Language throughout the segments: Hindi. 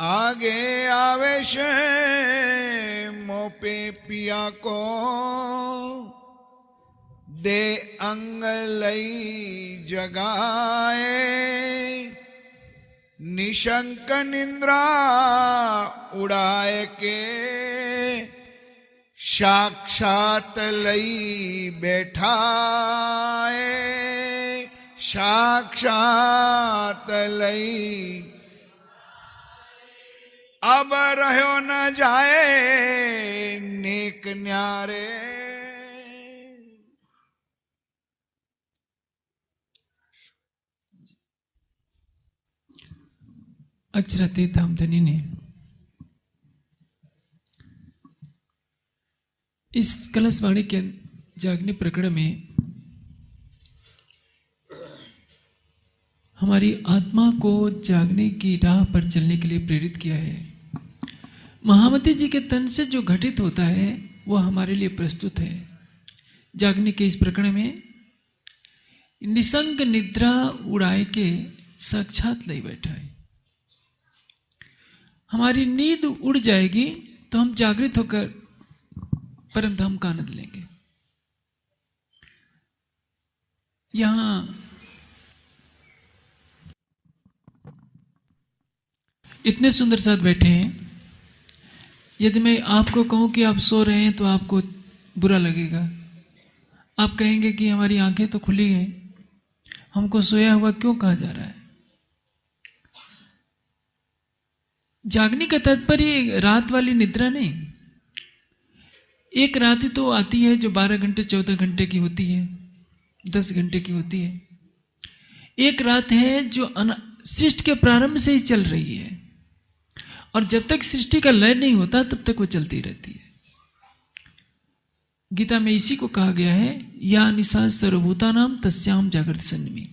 आगे आवेश मोपे पिया को दे अंग लई जगाए निशंक निंद्रा उड़ाए के साक्षात लई बैठाए साक्षात लई अब रहो न जाए नेक न्यारे। अक्षरातीत धामधनी ने इस कलशवाणी के जागनी प्रकरण में हमारी आत्मा को जागने की राह पर चलने के लिए प्रेरित किया है। महामती जी के तन से जो घटित होता है वह हमारे लिए प्रस्तुत है। जागने के इस प्रकरण में निसंग निद्रा उड़ाए के साक्षात ले बैठा है। हमारी नींद उड़ जाएगी तो हम जागृत होकर परम धाम का आनंद लेंगे। यहां इतने सुंदर साथ बैठे हैं। यदि मैं आपको कहूं कि आप सो रहे हैं तो आपको बुरा लगेगा। आप कहेंगे कि हमारी आंखें तो खुली हैं, हमको सोया हुआ क्यों कहा जा रहा है। जागने का तात्पर्य रात वाली निद्रा नहीं। एक रात ही तो आती है जो 12 घंटे 14 घंटे की होती है, 10 घंटे की होती है। एक रात है जो सृष्टि के प्रारंभ से ही चल रही है और जब तक सृष्टि का लय नहीं होता तब तक वो चलती रहती है। गीता में इसी को कहा गया है, या निशा सर्वभूता नाम तस्याम जागृत सन्निमी।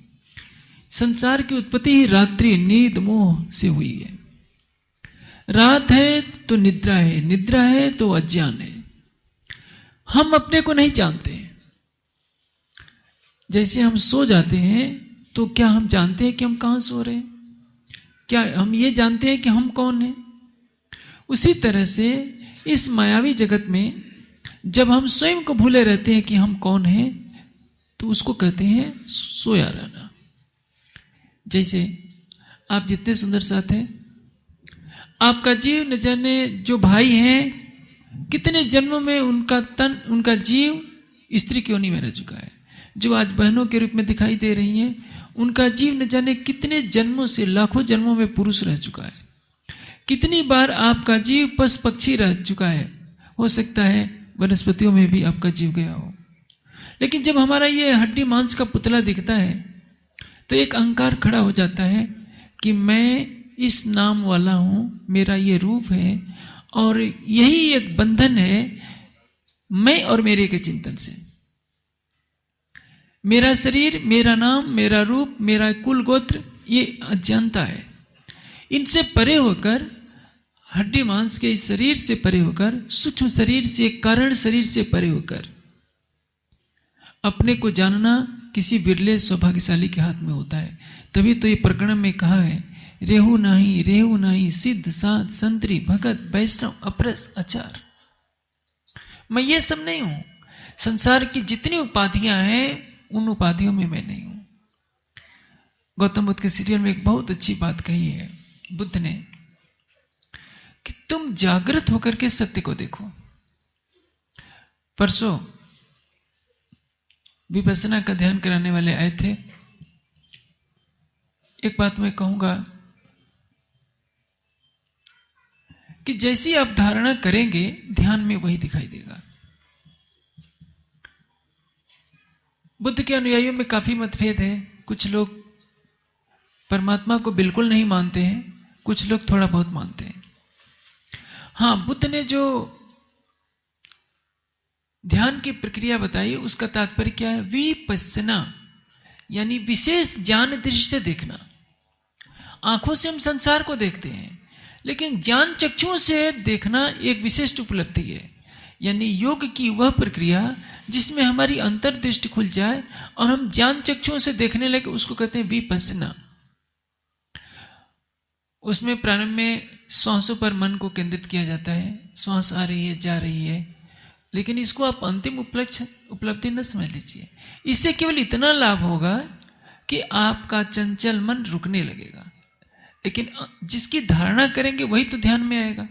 संसार की उत्पत्ति ही रात्रि नींद मोह से हुई है। रात है तो निद्रा है, निद्रा है तो अज्ञान है। हम अपने को नहीं जानते। जैसे हम सो जाते हैं तो क्या हम जानते हैं कि हम कहां सो रहे हैं? क्या हम ये जानते हैं कि हम कौन हैं? उसी तरह से इस मायावी जगत में जब हम स्वयं को भूले रहते हैं कि हम कौन हैं तो उसको कहते हैं सोया रहना। जैसे आप जितने सुंदर साथ हैं, आपका जीव न जाने जो भाई हैं कितने जन्मों में उनका तन उनका जीव स्त्री की योनि में रह चुका है। जो आज बहनों के रूप में दिखाई दे रही हैं उनका जीव न जाने कितने जन्मों से लाखों जन्मों में पुरुष रह चुका है। कितनी बार आपका जीव पशु पक्षी रह चुका है। हो सकता है वनस्पतियों में भी आपका जीव गया हो। लेकिन जब हमारा ये हड्डी मांस का पुतला दिखता है तो एक अहंकार खड़ा हो जाता है कि मैं इस नाम वाला हूं, मेरा ये रूप है और यही एक बंधन है मैं और मेरे के चिंतन से। मेरा शरीर, मेरा नाम, मेरा रूप, मेरा कुल गोत्र, ये अज्ञानता है। इनसे परे होकर, हड्डी मांस के इस शरीर से परे होकर, सूक्ष्म शरीर से, कारण शरीर से परे होकर अपने को जानना किसी बिरले सौभाग्यशाली के हाथ में होता है। तभी तो ये प्रकरण में कहा है, रेहू नाही सिद्ध साध संतरी भगत वैष्णव अपरस आचार। मैं ये सब नहीं हूं। संसार की जितनी उपाधियां हैं उन उपाधियों में मैं नहीं हूं। गौतम बुद्ध के सीरियल में एक बहुत अच्छी बात कही है बुद्ध ने कि तुम जागृत होकर के सत्य को देखो। परसों विपස්සना का ध्यान कराने वाले आए थे। एक बात मैं कहूंगा कि जैसी आप धारणा करेंगे ध्यान में वही दिखाई देगा। बुद्ध के अनुयायियों में काफी मतभेद है। कुछ लोग परमात्मा को बिल्कुल नहीं मानते हैं, कुछ लोग थोड़ा बहुत मानते हैं। हां, बुद्ध ने जो ध्यान की प्रक्रिया बताई उसका तात्पर्य क्या है? विपश्यना, यानी विशेष ज्ञान दृष्टि से देखना। आंखों से हम संसार को देखते हैं, लेकिन ज्ञान चक्षुओं से देखना एक विशिष्ट उपलब्धि है। यानी योग की वह प्रक्रिया जिसमें हमारी अंतर्दृष्टि खुल जाए और हम ज्ञान चक्षुओं से देखने लगे, उसको कहते हैं विपश्यना। उसमें प्रारंभ में श्वासों पर मन को केंद्रित किया जाता है, श्वास आ रही है जा रही है, लेकिन इसको आप अंतिम उपलब्धि न समझ लीजिए। इससे केवल इतना लाभ होगा कि आपका चंचल मन रुकने लगेगा, लेकिन जिसकी धारणा करेंगे वही तो ध्यान में आएगा।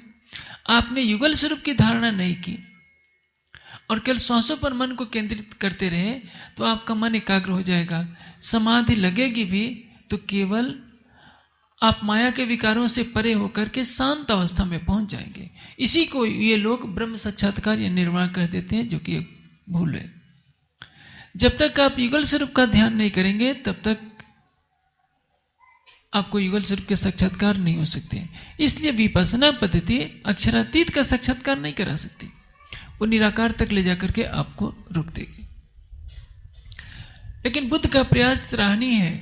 आपने युगल स्वरूप की धारणा नहीं की और केवल श्वासों पर मन को केंद्रित करते रहे तो आपका मन एकाग्र हो जाएगा। समाधि लगेगी भी तो केवल आप माया के विकारों से परे होकर के शांत अवस्था में पहुंच जाएंगे। इसी को ये लोग ब्रह्म साक्षात्कार या निर्वाण कर देते हैं, जो कि एक भूल है। जब तक आप युगल स्वरूप का ध्यान नहीं करेंगे तब तक आपको युगल स्वरूप के साक्षात्कार नहीं हो सकते। इसलिए विपස්සना पद्धति अक्षरातीत का साक्षात्कार नहीं करा सकती, वो निराकार तक ले जाकर के आपको रोक देगी। लेकिन बुद्ध का प्रयास सराहनीय है।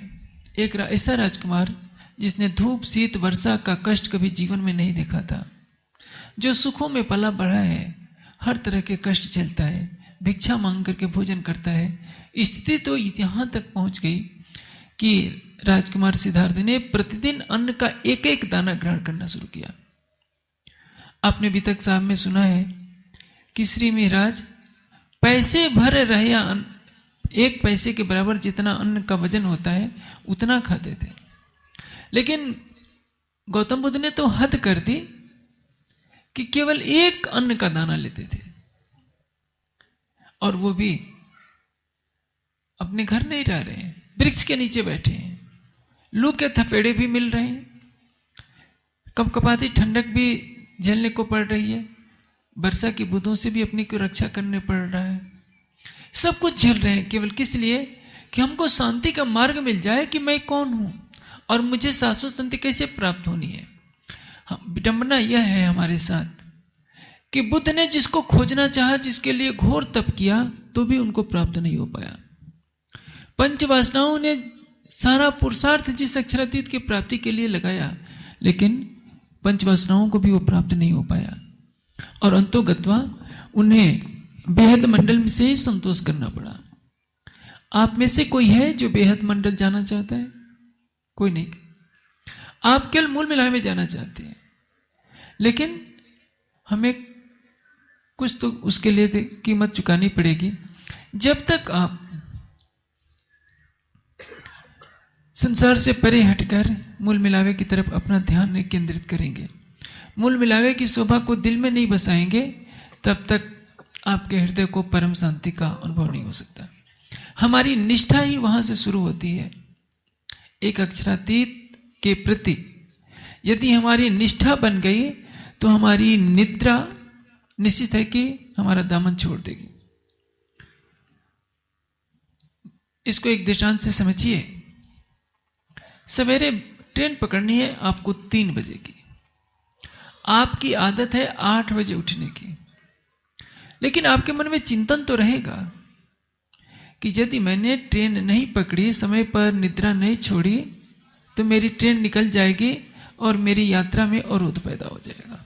एक ऐसा राजकुमार जिसने धूप शीत वर्षा का कष्ट कभी जीवन में नहीं देखा था, जो सुखों में पला बढ़ा है, हर तरह के कष्ट झेलता है, भिक्षा मांग करके भोजन करता है। स्थिति तो यहाँ तक पहुंच गई कि राजकुमार सिद्धार्थ ने प्रतिदिन अन्न का एक एक दाना ग्रहण करना शुरू किया। आपने वितक साहब में सुना है कि श्री महाराज पैसे भर रहे या एक पैसे के बराबर जितना अन्न का वजन होता है उतना खाते थे। लेकिन गौतम बुद्ध ने तो हद कर दी कि केवल एक अन्न का दाना लेते थे, और वो भी अपने घर नहीं रह रहे हैं, वृक्ष के नीचे बैठे हैं, लू के थपेड़े भी मिल रहे हैं, कपकपाती ठंडक भी झेलने को पड़ रही है, वर्षा की बूंदों से भी अपनी को रक्षा करने पड़ रहा है। सब कुछ झेल रहे हैं केवल किस लिए कि हमको शांति का मार्ग मिल जाए कि मैं कौन हूं और मुझे शाश्वत शांति कैसे प्राप्त होनी है। विडंबना यह है हमारे साथ कि बुद्ध ने जिसको खोजना चाहा, जिसके लिए घोर तप किया, तो भी उनको प्राप्त नहीं हो पाया। पंचवासनाओं ने सारा पुरुषार्थ जिस अक्षरातीत की प्राप्ति के लिए लगाया, लेकिन पंचवासनाओं को भी वो प्राप्त नहीं हो पाया, और अंतोगत्वा उन्हें बेहद मंडल से ही संतोष करना पड़ा। आप में से कोई है जो बेहद मंडल जाना चाहता है? कोई नहीं। आप केवल मूल मिलावे में जाना चाहते हैं, लेकिन हमें कुछ तो उसके लिए कीमत चुकानी पड़ेगी। जब तक आप संसार से परे हटकर मूल मिलावे की तरफ अपना ध्यान नहीं केंद्रित करेंगे, मूल मिलावे की शोभा को दिल में नहीं बसाएंगे, तब तक आपके हृदय को परम शांति का अनुभव नहीं हो सकता। हमारी निष्ठा ही वहां से शुरू होती है। एक अक्षरातीत के प्रति यदि हमारी निष्ठा बन गई तो हमारी निद्रा निश्चित है कि हमारा दामन छोड़ देगी। इसको एक दृष्टांत से समझिए। सवेरे ट्रेन पकड़नी है आपको 3 बजे की, आपकी आदत है 8 बजे उठने की, लेकिन आपके मन में चिंतन तो रहेगा कि यदि मैंने ट्रेन नहीं पकड़ी, समय पर निद्रा नहीं छोड़ी, तो मेरी ट्रेन निकल जाएगी और मेरी यात्रा में अवरोध पैदा हो जाएगा।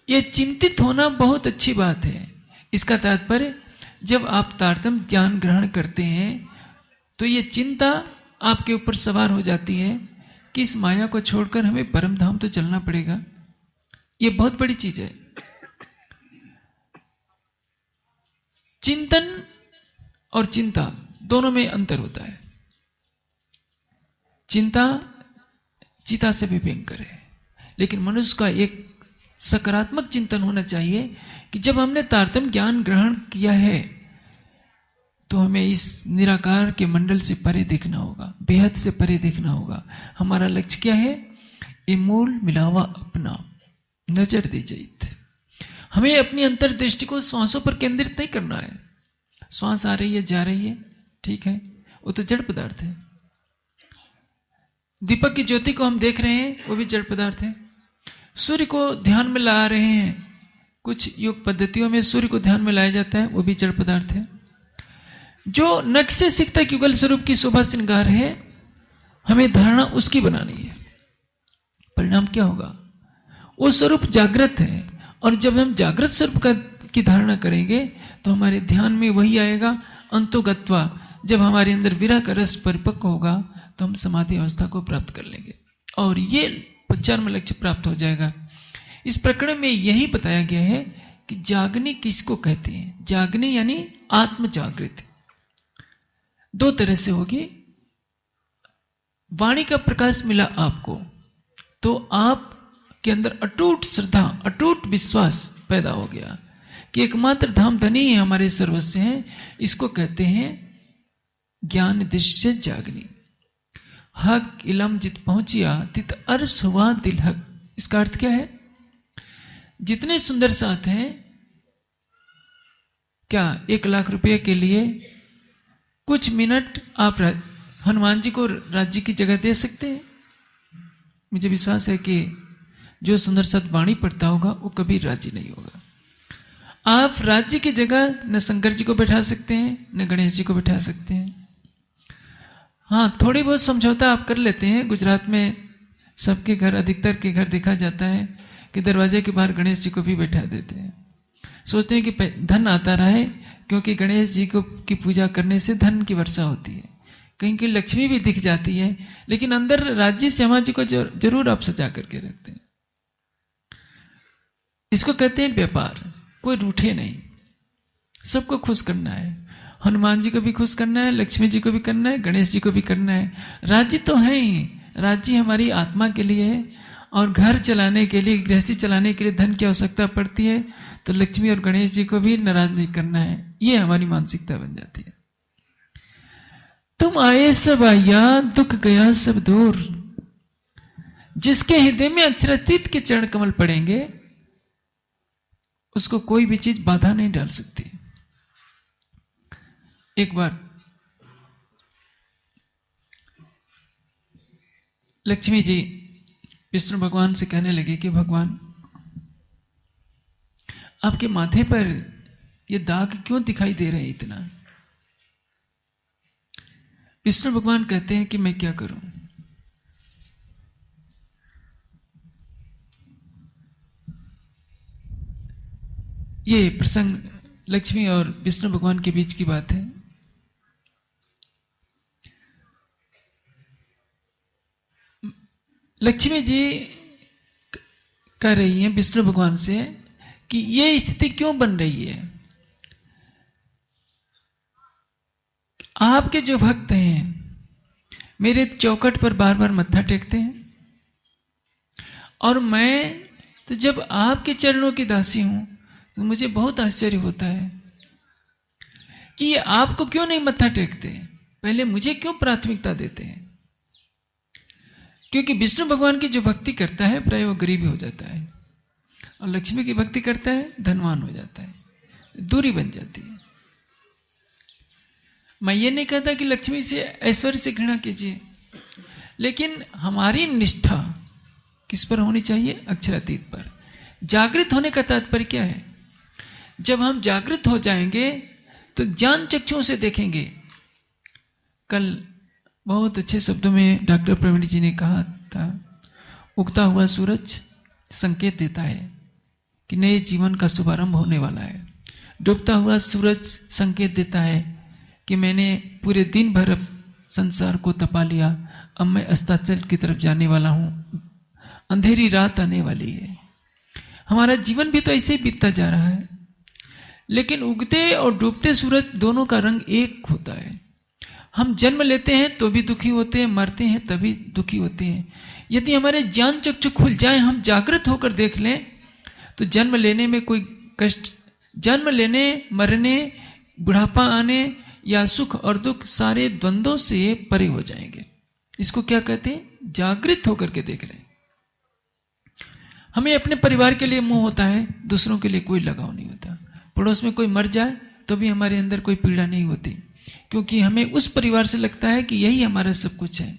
यह चिंतित होना बहुत अच्छी बात है। इसका तात्पर्य जब आप तारतम्य ज्ञान ग्रहण करते हैं तो ये चिंता आपके ऊपर सवार हो जाती है कि इस माया को छोड़कर हमें परम धाम तो चलना पड़ेगा। ये बहुत बड़ी चीज है। चिंतन और चिंता दोनों में अंतर होता है। चिंता चिता से भी भयंकर है, लेकिन मनुष्य का एक सकारात्मक चिंतन होना चाहिए कि जब हमने तारतम्य ज्ञान ग्रहण किया है तो हमें इस निराकार के मंडल से परे देखना होगा, बेहद से परे देखना होगा। हमारा लक्ष्य क्या है? ये मूल मिलावा अपना नजर दे जाइत। हमें अपनी अंतर्दृष्टि को श्वासों पर केंद्रित नहीं करना है। श्वास आ रही है जा रही है, ठीक है, वो तो जड़ पदार्थ है। दीपक की ज्योति को हम देख रहे हैं, वो भी जड़ पदार्थ है। सूर्य को ध्यान में ला रहे हैं, कुछ योग पद्धतियों में सूर्य को ध्यान में लाया जाता है, वो भी जड़ पदार्थ है। जो नख से सिख तक युगल स्वरूप की शोभा श्रृंगार है, हमें धारणा उसकी बनानी है। परिणाम क्या होगा? वो स्वरूप जागृत है, और जब हम जागृत स्वरूप की धारणा करेंगे तो हमारे ध्यान में वही आएगा। अंतोगत्वा जब हमारे अंदर विरह का रस परिपक्व होगा तो हम समाधि अवस्था को प्राप्त कर लेंगे और ये चरम लक्ष्य प्राप्त हो जाएगा। इस प्रकरण में यही बताया गया है कि जागने किसको कहते हैं। जागने यानी आत्म जागृति दो तरह से होगी। वाणी का प्रकाश मिला आपको तो आप के अंदर अटूट श्रद्धा, अटूट विश्वास पैदा हो गया कि एकमात्र धाम धनी ही हमारे सर्वस्व हैं। इसको कहते हैं ज्ञान दृश्य जागनी। हक इलम जित पहुंचिया तित अर्स हुआ दिल हक। इसका अर्थ क्या है? जितने सुंदर साथ हैं, क्या 1 लाख रुपए के लिए कुछ मिनट आप हनुमान जी को राज्य की जगह दे सकते हैं? मुझे विश्वास है कि जो सुंदर सत वाणी पढ़ता होगा वो कभी राजी नहीं होगा। आप राज्य की जगह न शंकर जी को बैठा सकते हैं न गणेश जी को बैठा सकते हैं। हाँ, थोड़ी बहुत समझौता आप कर लेते हैं। गुजरात में सबके घर, अधिकतर के घर देखा जाता है कि दरवाजे के बाहर गणेश जी को भी बैठा देते हैं। सोचते हैं कि धन आता रहे, क्योंकि गणेश जी को की पूजा करने से धन की वर्षा होती है। कहीं की लक्ष्मी भी दिख जाती है, लेकिन अंदर राज्य श्यामा जी को जरूर आप सजा करके रखते हैं। इसको कहते हैं व्यापार। कोई रूठे नहीं, सबको खुश करना है। हनुमान जी को भी खुश करना है, लक्ष्मी जी को भी करना है, गणेश जी को भी करना है। राज्य तो है ही, राज्य हमारी आत्मा के लिए है, और घर चलाने के लिए, गृहस्थी चलाने के लिए धन की आवश्यकता पड़ती है, तो लक्ष्मी और गणेश जी को भी नाराज नहीं करना है। ये हमारी मानसिकता बन जाती है। तुम आए सब आया, दुख गया सब दूर। जिसके हृदय में अक्षरातीत के चरण कमल पड़ेंगे, उसको कोई भी चीज बाधा नहीं डाल सकती। एक बार लक्ष्मी जी विष्णु भगवान से कहने लगे कि भगवान, आपके माथे पर ये दाग क्यों दिखाई दे रहे हैं इतना? विष्णु भगवान कहते हैं कि मैं क्या करूं। ये प्रसंग लक्ष्मी और विष्णु भगवान के बीच की बात है। लक्ष्मी जी कह रही हैं विष्णु भगवान से कि ये स्थिति क्यों बन रही है। आपके जो भक्त हैं मेरे चौखट पर बार बार मत्था टेकते हैं, और मैं तो जब आपके चरणों की दासी हूं तो मुझे बहुत आश्चर्य होता है कि ये आपको क्यों नहीं मत्था टेकते, पहले मुझे क्यों प्राथमिकता देते हैं। क्योंकि विष्णु भगवान की जो भक्ति करता है प्राय वो गरीब हो जाता है, और लक्ष्मी की भक्ति करता है धनवान हो जाता है, दूरी बन जाती है। मैं ये नहीं कहता कि लक्ष्मी से ऐश्वर्य से घृणा कीजिए, लेकिन हमारी निष्ठा किस पर होनी चाहिए? अक्षरातीत पर। जागृत होने का तात्पर्य क्या है? जब हम जागृत हो जाएंगे तो ज्ञान चक्षुओं से देखेंगे। कल बहुत अच्छे शब्दों में डॉक्टर प्रवीण जी ने कहा था, उगता हुआ सूरज संकेत देता है कि नए जीवन का शुभारंभ होने वाला है। डूबता हुआ सूरज संकेत देता है कि मैंने पूरे दिन भर संसार को तपा लिया, अब मैं अस्ताचल की तरफ जाने वाला हूं, अंधेरी रात आने वाली है। हमारा जीवन भी तो ऐसे ही बीतता जा रहा है, लेकिन उगते और डूबते सूरज दोनों का रंग एक होता है। हम जन्म लेते हैं तो भी दुखी होते हैं, मरते हैं तभी दुखी होते हैं। यदि हमारे ज्ञान चक्षु खुल जाए, हम जागृत होकर देख लें, तो जन्म लेने में कोई कष्ट, जन्म लेने, मरने, बुढ़ापा आने या सुख और दुख सारे द्वंद्वों से परे हो जाएंगे। इसको क्या कहते हैं? जागृत होकर के देख रहे हैं। हमें अपने परिवार के लिए मोह होता है, दूसरों के लिए कोई लगाव नहीं होता। पड़ोस में कोई मर जाए तो भी हमारे अंदर कोई पीड़ा नहीं होती, क्योंकि हमें उस परिवार से लगता है कि यही हमारा सब कुछ है।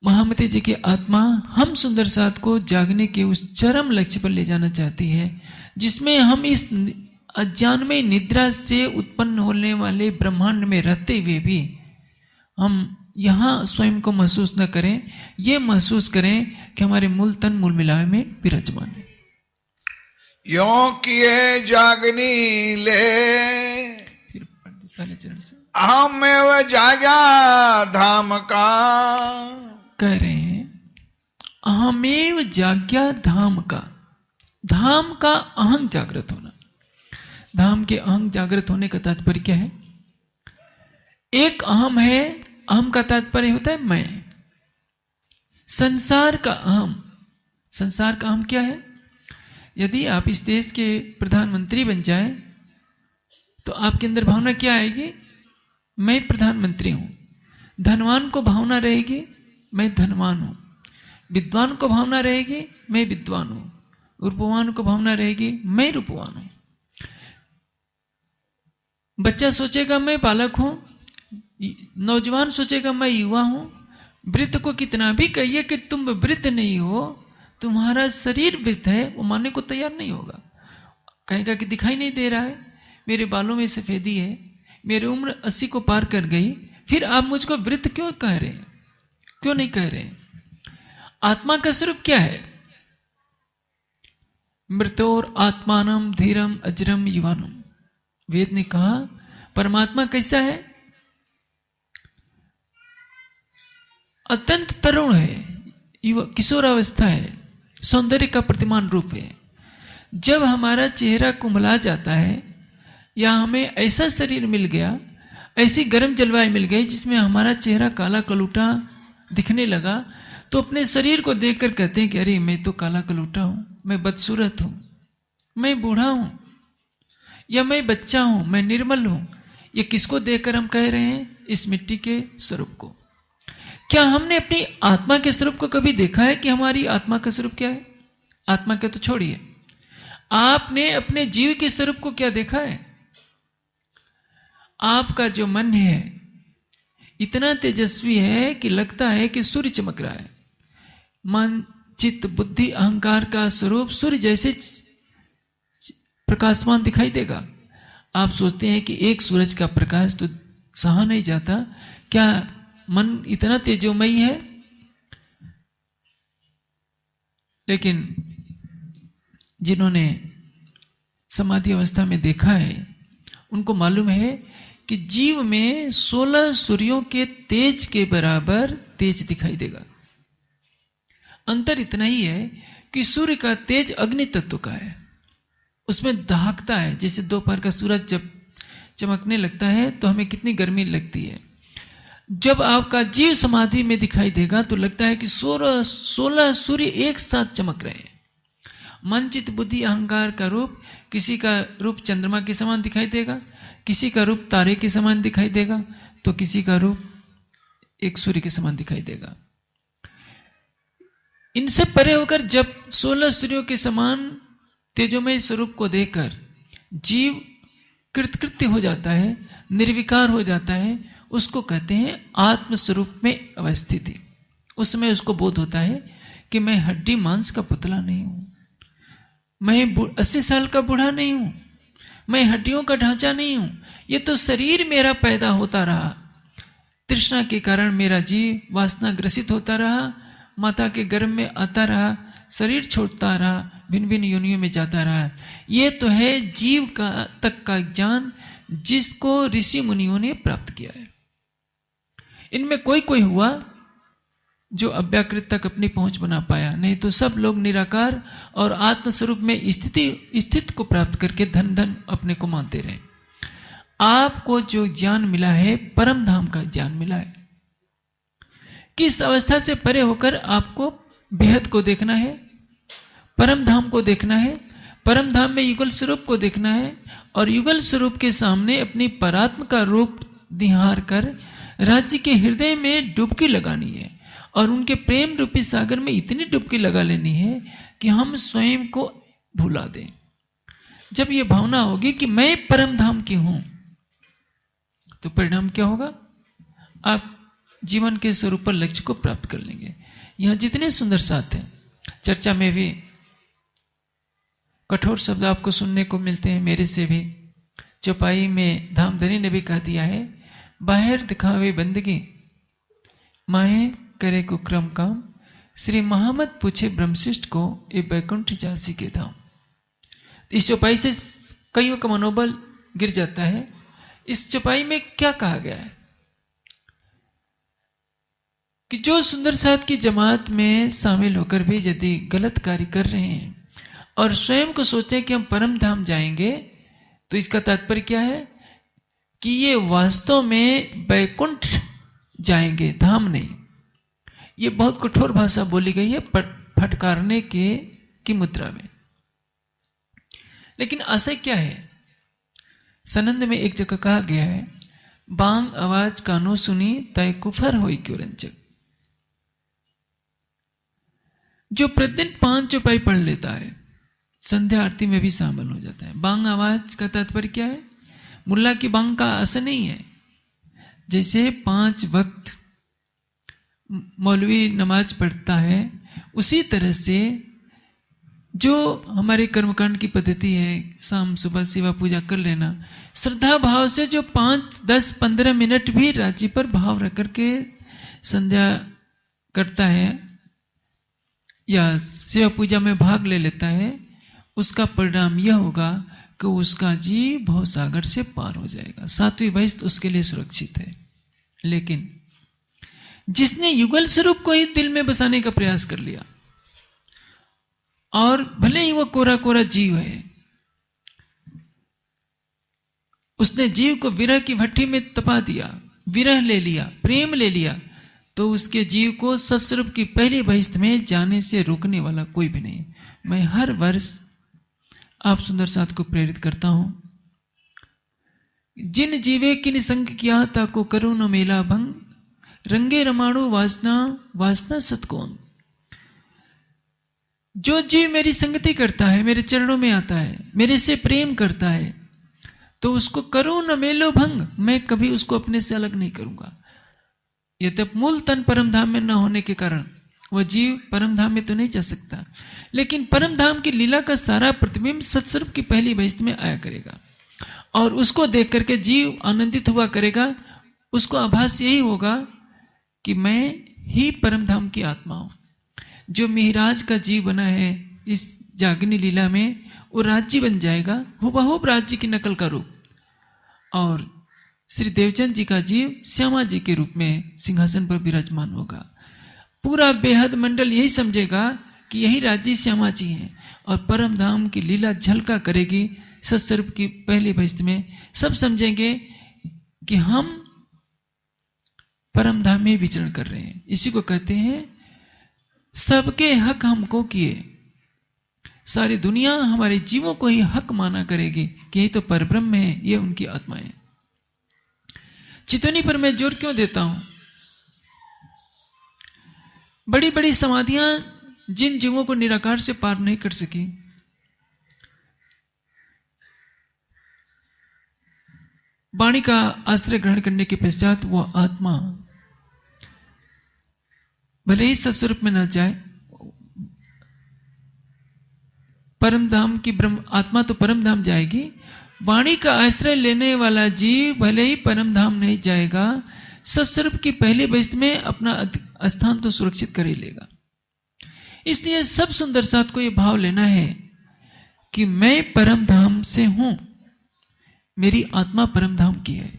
महामती जी की आत्मा हम सुंदर साथ को जागने के उस चरम लक्ष्य पर ले जाना चाहती है, जिसमें हम इस अज्ञानमय निद्रा से उत्पन्न होने वाले ब्रह्मांड में रहते हुए भी हम यहां स्वयं को महसूस न करें, ये महसूस करें कि हमारे मूल तन मूल मिलावे में विराजमान है। यो किए जागनी ले, फिर पहले चरण से अहमेव जागा धाम का। कह रहे हैं अहमेव जाग्या धाम का, धाम का अहंग जागृत होना। धाम के अहंग जागृत होने का तात्पर्य क्या है? एक अहम है, अहम का तात्पर्य होता है मैं। संसार का अहम, संसार का अहम क्या है? यदि आप इस देश के प्रधानमंत्री बन जाएं तो आपके अंदर भावना क्या आएगी? मैं प्रधानमंत्री हूं। धनवान को भावना रहेगी मैं धनवान हूं। विद्वान को भावना रहेगी मैं विद्वान हूं। रूपवान को भावना रहेगी मैं रूपवान हूं। बच्चा सोचेगा मैं बालक हूं, नौजवान सोचेगा मैं युवा हूं। वृद्ध को कितना भी कहिए कि तुम वृद्ध नहीं हो, तुम्हारा शरीर वृद्ध है, वो मानने को तैयार नहीं होगा। कहेगा कि दिखाई नहीं दे रहा है, मेरे बालों में सफेदी है, मेरी उम्र 80 को पार कर गई, फिर आप मुझको वृद्ध क्यों कह रहे हैं? क्यों नहीं कह रहे हैं? आत्मा का स्वरूप क्या है? मृतोर आत्मानम धीरम अजरम युवानम। वेद ने कहा परमात्मा कैसा है? अत्यंत तरुण है, किशोरावस्था है, सौंदर्य का प्रतिमान रूप है। जब हमारा चेहरा कुम्हला जाता है या हमें ऐसा शरीर मिल गया, ऐसी गर्म जलवायु मिल गई जिसमें हमारा चेहरा काला कलूटा दिखने लगा, तो अपने शरीर को देखकर कहते हैं कि अरे मैं तो काला कलूटा हूं, मैं बदसूरत हूं, मैं बूढ़ा हूं, या मैं बच्चा हूं, मैं निर्मल हूं। ये किसको देखकर हम कह रहे हैं? इस मिट्टी के स्वरूप को। क्या हमने अपनी आत्मा के स्वरूप को कभी देखा है कि हमारी आत्मा का स्वरूप क्या है? आत्मा के तो छोड़िए, आपने अपने जीव के स्वरूप को क्या देखा है? आपका जो मन है इतना तेजस्वी है कि लगता है कि सूर्य चमक रहा है। मन, चित्त, बुद्धि, अहंकार का स्वरूप सूर्य जैसे प्रकाशमान दिखाई देगा। आप सोचते हैं कि एक सूरज का प्रकाश तो सहा नहीं जाता, क्या मन इतना तेजोमयी है? लेकिन जिन्होंने समाधि अवस्था में देखा है उनको मालूम है कि जीव में 16 सूर्यों के तेज के बराबर तेज दिखाई देगा। अंतर इतना ही है कि सूर्य का तेज अग्नि तत्व का है, उसमें दहकता है। जैसे दोपहर का सूरज जब चमकने लगता है तो हमें कितनी गर्मी लगती है, जब आपका जीव समाधि में दिखाई देगा तो लगता है कि 16 सूर्य एक साथ चमक रहे हैं। मन, चित्त, बुद्धि, अहंकार का रूप, किसी का रूप चंद्रमा के समान दिखाई देगा, किसी का रूप तारे के समान दिखाई देगा, तो किसी का रूप एक सूर्य के समान दिखाई देगा। इनसे परे होकर जब 16 सूर्यों के समान तेजोमय स्वरूप को देखकर जीव कृतकृत्य हो जाता है, निर्विकार हो जाता है, उसको कहते हैं आत्म स्वरूप में अवस्थिति। उसमें उसको बोध होता है कि मैं हड्डी मांस का पुतला नहीं हूं, मैं 80 साल का बूढ़ा नहीं हूं, मैं हड्डियों का ढांचा नहीं हूं। ये तो शरीर मेरा पैदा होता रहा, तृष्णा के कारण मेरा जीव वासना ग्रसित होता रहा, माता के गर्भ में आता रहा, शरीर छोड़ता रहा, भिन्न भिन्न योनियों में जाता रहा। ये तो है जीव का तक का ज्ञान जिसको ऋषि मुनियों ने प्राप्त किया है। इनमें कोई कोई हुआ जो अव्याकृत तक अपनी पहुंच बना पाया, नहीं तो सब लोग निराकार और आत्मस्वरूप में स्थित को प्राप्त करके धन धन अपने को मानते रहे। आपको जो ज्ञान मिला है परम धाम का ज्ञान मिला है। किस अवस्था से परे होकर आपको बेहद को देखना है, परम धाम को देखना है। परम धाम में युगल स्वरूप को देखना है और युगल स्वरूप के सामने अपनी परात्म का रूप निहार कर राज्य के हृदय में डुबकी लगानी है और उनके प्रेम रूपी सागर में इतनी डुबकी लगा लेनी है कि हम स्वयं को भुला दें। जब यह भावना होगी कि मैं परम धाम की हूं तो परिणाम क्या होगा? आप जीवन के स्वरूप पर लक्ष्य को प्राप्त कर लेंगे। यहां जितने सुंदर साथ हैं, चर्चा में भी कठोर शब्द आपको सुनने को मिलते हैं, मेरे से भी। चौपाई में धामधनी ने भी कह दिया है, बाहर दिखावे बंदगी माहे करे कुक्रम काम, श्री महामत पूछे ब्रह्मशिष्ट को ये बैकुंठ जासी के धाम। इस चौपाई से कईयों का मनोबल गिर जाता है। इस चौपाई में क्या कहा गया है? कि जो सुंदर साथ की जमात में शामिल होकर भी यदि गलत कार्य कर रहे हैं और स्वयं को सोचते हैं कि हम परम धाम जाएंगे, तो इसका तात्पर्य क्या है कि ये वास्तव में बैकुंठ जाएंगे, धाम नहीं। ये बहुत कठोर भाषा बोली गई है फटकारने की मुद्रा में। लेकिन आशय क्या है? सनंद में एक जगह कहा गया है, बांग आवाज कानो सुनी तय कुफर होई क्यों रंजक। जो प्रतिदिन 5 चौपाई पढ़ लेता है, संध्या आरती में भी शामिल हो जाता है। बांग आवाज का तात्पर्य क्या है? मुल्ला की बांग का असर नहीं है। जैसे 5 वक्त मौलवी नमाज पढ़ता है, उसी तरह से जो हमारे कर्मकांड की पद्धति है, शाम सुबह सेवा पूजा कर लेना, श्रद्धा भाव से जो 5, 10, 15 मिनट भी राज्य पर भाव रख करके संध्या करता है या सेवा पूजा में भाग ले लेता है, उसका परिणाम यह होगा कि उसका जीव भवसागर से पार हो जाएगा। 7वीं वैश्य उसके लिए सुरक्षित है। लेकिन जिसने युगल स्वरूप को ही दिल में बसाने का प्रयास कर लिया, और भले ही वो कोरा कोरा जीव है, उसने जीव को विरह की भट्टी में तपा दिया, विरह ले लिया, प्रेम ले लिया, तो उसके जीव को सत्स्वरूप की पहली बहिष्ठ में जाने से रोकने वाला कोई भी नहीं। मैं हर वर्ष आप सुंदर साथ को प्रेरित करता हूं, जिन जीवे किन संग किया ताको करो न मेला भंग, रंगे रमाणु वासना वासना सतकोन। जो जीव मेरी संगति करता है, मेरे चरणों में आता है, मेरे से प्रेम करता है, तो उसको करो न मेलो भंग, मैं कभी उसको अपने से अलग नहीं करूंगा। यद्यप मूल तन परम धाम में न होने के कारण वह जीव परम धाम में तो नहीं जा सकता, लेकिन परम धाम की लीला का सारा प्रतिबिंब सत्स्वरूप की पहली बहिष्ठ में आया करेगा, और उसको देख करके जीव आनंदित हुआ करेगा। उसको आभास यही होगा कि मैं ही परम धाम की आत्मा हूं। जो मिहिराज का जीव बना है इस जागनी लीला में, वो राज्य बन जाएगा, हुबहू राज्य की नकल का रूप, और श्री देवचंद जी का जीव श्यामा जी के रूप में सिंहासन पर विराजमान होगा। पूरा बेहद मंडल यही समझेगा कि यही राज्य श्यामा जी हैं, और परम धाम की लीला झलका करेगी सत्स्वरूप की पहली बहिष्ठ में। सब समझेंगे कि हम परम धाम में विचरण कर रहे हैं। इसी को कहते हैं सबके हक हमको किए। सारी दुनिया हमारे जीवों को ही हक माना करेगी कि यही तो परब्रह्म है, ये उनकी आत्माएं। चितौनी पर मैं जोर क्यों देता हूं? बड़ी बड़ी समाधियां जिन जीवों को निराकार से पार नहीं कर सकी, वाणी का आश्रय ग्रहण करने के पश्चात वो आत्मा भले ही सत्स्वरूप में न जाए, परम धाम की ब्रह्म आत्मा तो परम धाम जाएगी। वाणी का आश्रय लेने वाला जीव भले ही परम धाम नहीं जाएगा, सत्स्वरूप की पहली बहिष्ठ में अपना स्थान तो सुरक्षित कर ही लेगा। इसलिए सब सुंदर साथ को यह भाव लेना है कि मैं परम धाम से हूं, मेरी आत्मा परम धाम की है।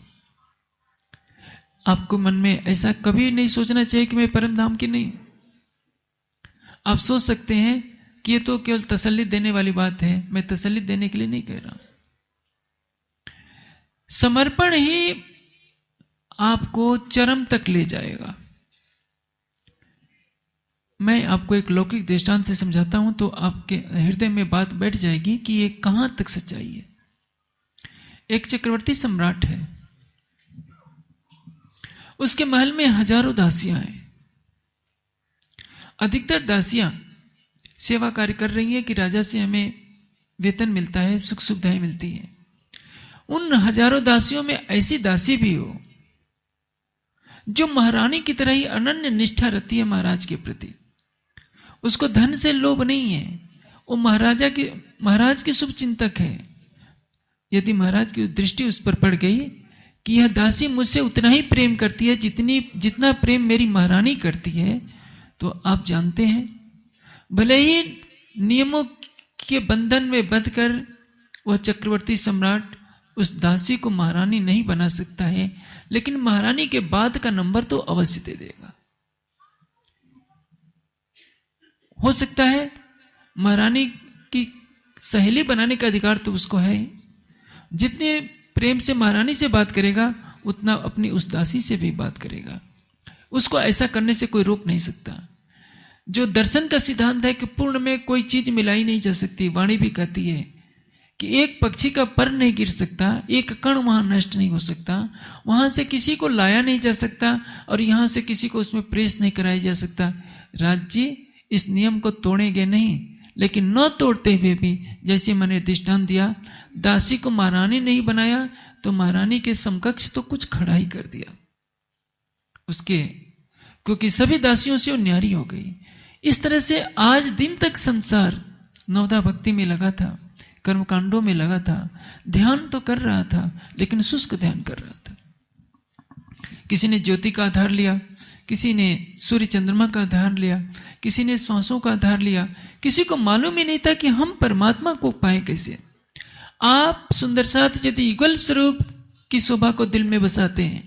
आपको मन में ऐसा कभी नहीं सोचना चाहिए कि मैं परम धाम की नहीं। आप सोच सकते हैं कि ये तो केवल तसल्ली देने वाली बात है। मैं तसल्ली देने के लिए नहीं कह रहा। समर्पण ही आपको चरम तक ले जाएगा। मैं आपको एक लौकिक दृष्टांत से समझाता हूं तो आपके हृदय में बात बैठ जाएगी कि ये कहां तक सच्चाई है। एक चक्रवर्ती सम्राट है, उसके महल में हजारों दासियां हैं। अधिकतर दासियां सेवा कार्य कर रही हैं कि राजा से हमें वेतन मिलता है, सुख सुविधाएं मिलती हैं। उन हजारों दासियों में ऐसी दासी भी हो जो महारानी की तरह ही अनन्य निष्ठा रखती है महाराज के प्रति। उसको धन से लोभ नहीं है, वो महाराज की शुभ चिंतक है। यदि महाराज की दृष्टि उस पर पड़ गई कि यह दासी मुझसे उतना ही प्रेम करती है जितना प्रेम मेरी महारानी करती है, तो आप जानते हैं भले ही नियमों के बंधन में बंधकर वह चक्रवर्ती सम्राट उस दासी को महारानी नहीं बना सकता है, लेकिन महारानी के बाद का नंबर तो अवश्य दे देगा। हो सकता है महारानी की सहेली बनाने का अधिकार तो उसको है। जितने प्रेम से महारानी से बात करेगा उतना अपनी उस दासी से भी बात करेगा। उसको ऐसा करने से कोई रोक नहीं सकता। जो दर्शन का सिद्धांत है कि पूर्ण में कोई चीज मिलाई नहीं जा सकती। वाणी भी कहती है कि एक पक्षी का पर नहीं गिर सकता, एक कण वहां नष्ट नहीं हो सकता, वहां से किसी को लाया नहीं जा सकता और यहां से किसी को उसमें प्रेस नहीं कराया जा सकता। राज्य इस नियम को तोड़ेंगे नहीं, लेकिन न तोड़ते हुए भी जैसे मैंने दृष्टांत दिया, दासी को महारानी नहीं बनाया तो महारानी के समकक्ष तो कुछ खड़ा ही कर दिया उसके, क्योंकि सभी दासियों से वो न्यारी हो गई। इस तरह से आज दिन तक संसार नवदा भक्ति में लगा था, कर्मकांडों में लगा था, ध्यान तो कर रहा था लेकिन शुष्क ध्यान कर रहा था। किसी ने ज्योति का आधार लिया, किसी ने सूर्य चंद्रमा का आधार लिया, किसी ने श्वासों का आधार लिया, किसी को मालूम ही नहीं था कि हम परमात्मा को पाए कैसे। आप सुंदर साथ यदि युगल स्वरूप की शोभा को दिल में बसाते हैं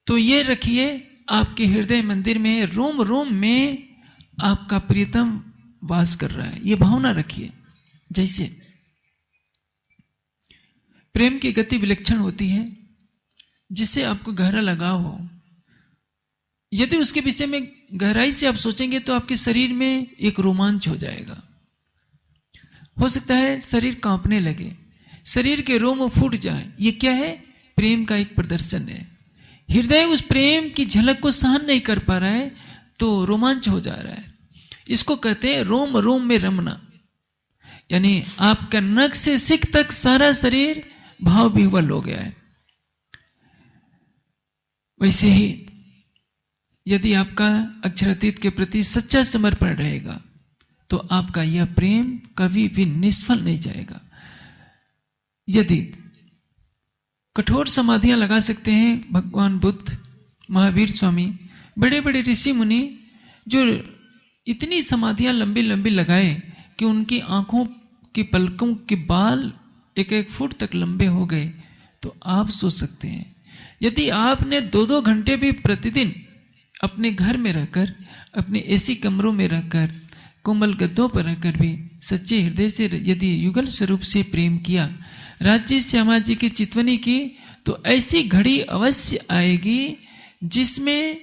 तो ये रखिए आपके हृदय मंदिर में रोम रोम में आपका प्रियतम वास कर रहा है। ये भावना रखिए। जैसे प्रेम की गति विलक्षण होती है जिससे आपको गहरा लगाव हो। यदि उसके विषय में गहराई से आप सोचेंगे तो आपके शरीर में एक रोमांच हो जाएगा। हो सकता है शरीर कांपने लगे, शरीर के रोम फूट जाए। ये क्या है? प्रेम का एक प्रदर्शन है। हृदय उस प्रेम की झलक को सहन नहीं कर पा रहा है तो रोमांच हो जा रहा है। इसको कहते हैं रोम रोम में रमना, यानी आपका नख से सिक तक सारा शरीर भाव विह्वल हो गया है। वैसे ही यदि आपका अक्षरातीत के प्रति सच्चा समर्पण रहेगा तो आपका यह प्रेम कभी भी निष्फल नहीं जाएगा। यदि कठोर समाधियां लगा सकते हैं भगवान बुद्ध, महावीर स्वामी, बड़े बड़े ऋषि मुनि जो इतनी समाधियां लंबी लंबी लगाए कि उनकी आंखों की पलकों के बाल एक एक फुट तक लंबे हो गए, तो आप सोच सकते हैं यदि आपने 2-2 घंटे भी प्रतिदिन अपने घर में रहकर, अपने एसी कमरों में रहकर, कोमल गद्दों पर रहकर भी सच्चे हृदय से यदि युगल स्वरूप से प्रेम किया, राज्य श्यामा जी की चितवनी की, तो ऐसी घड़ी अवश्य आएगी जिसमें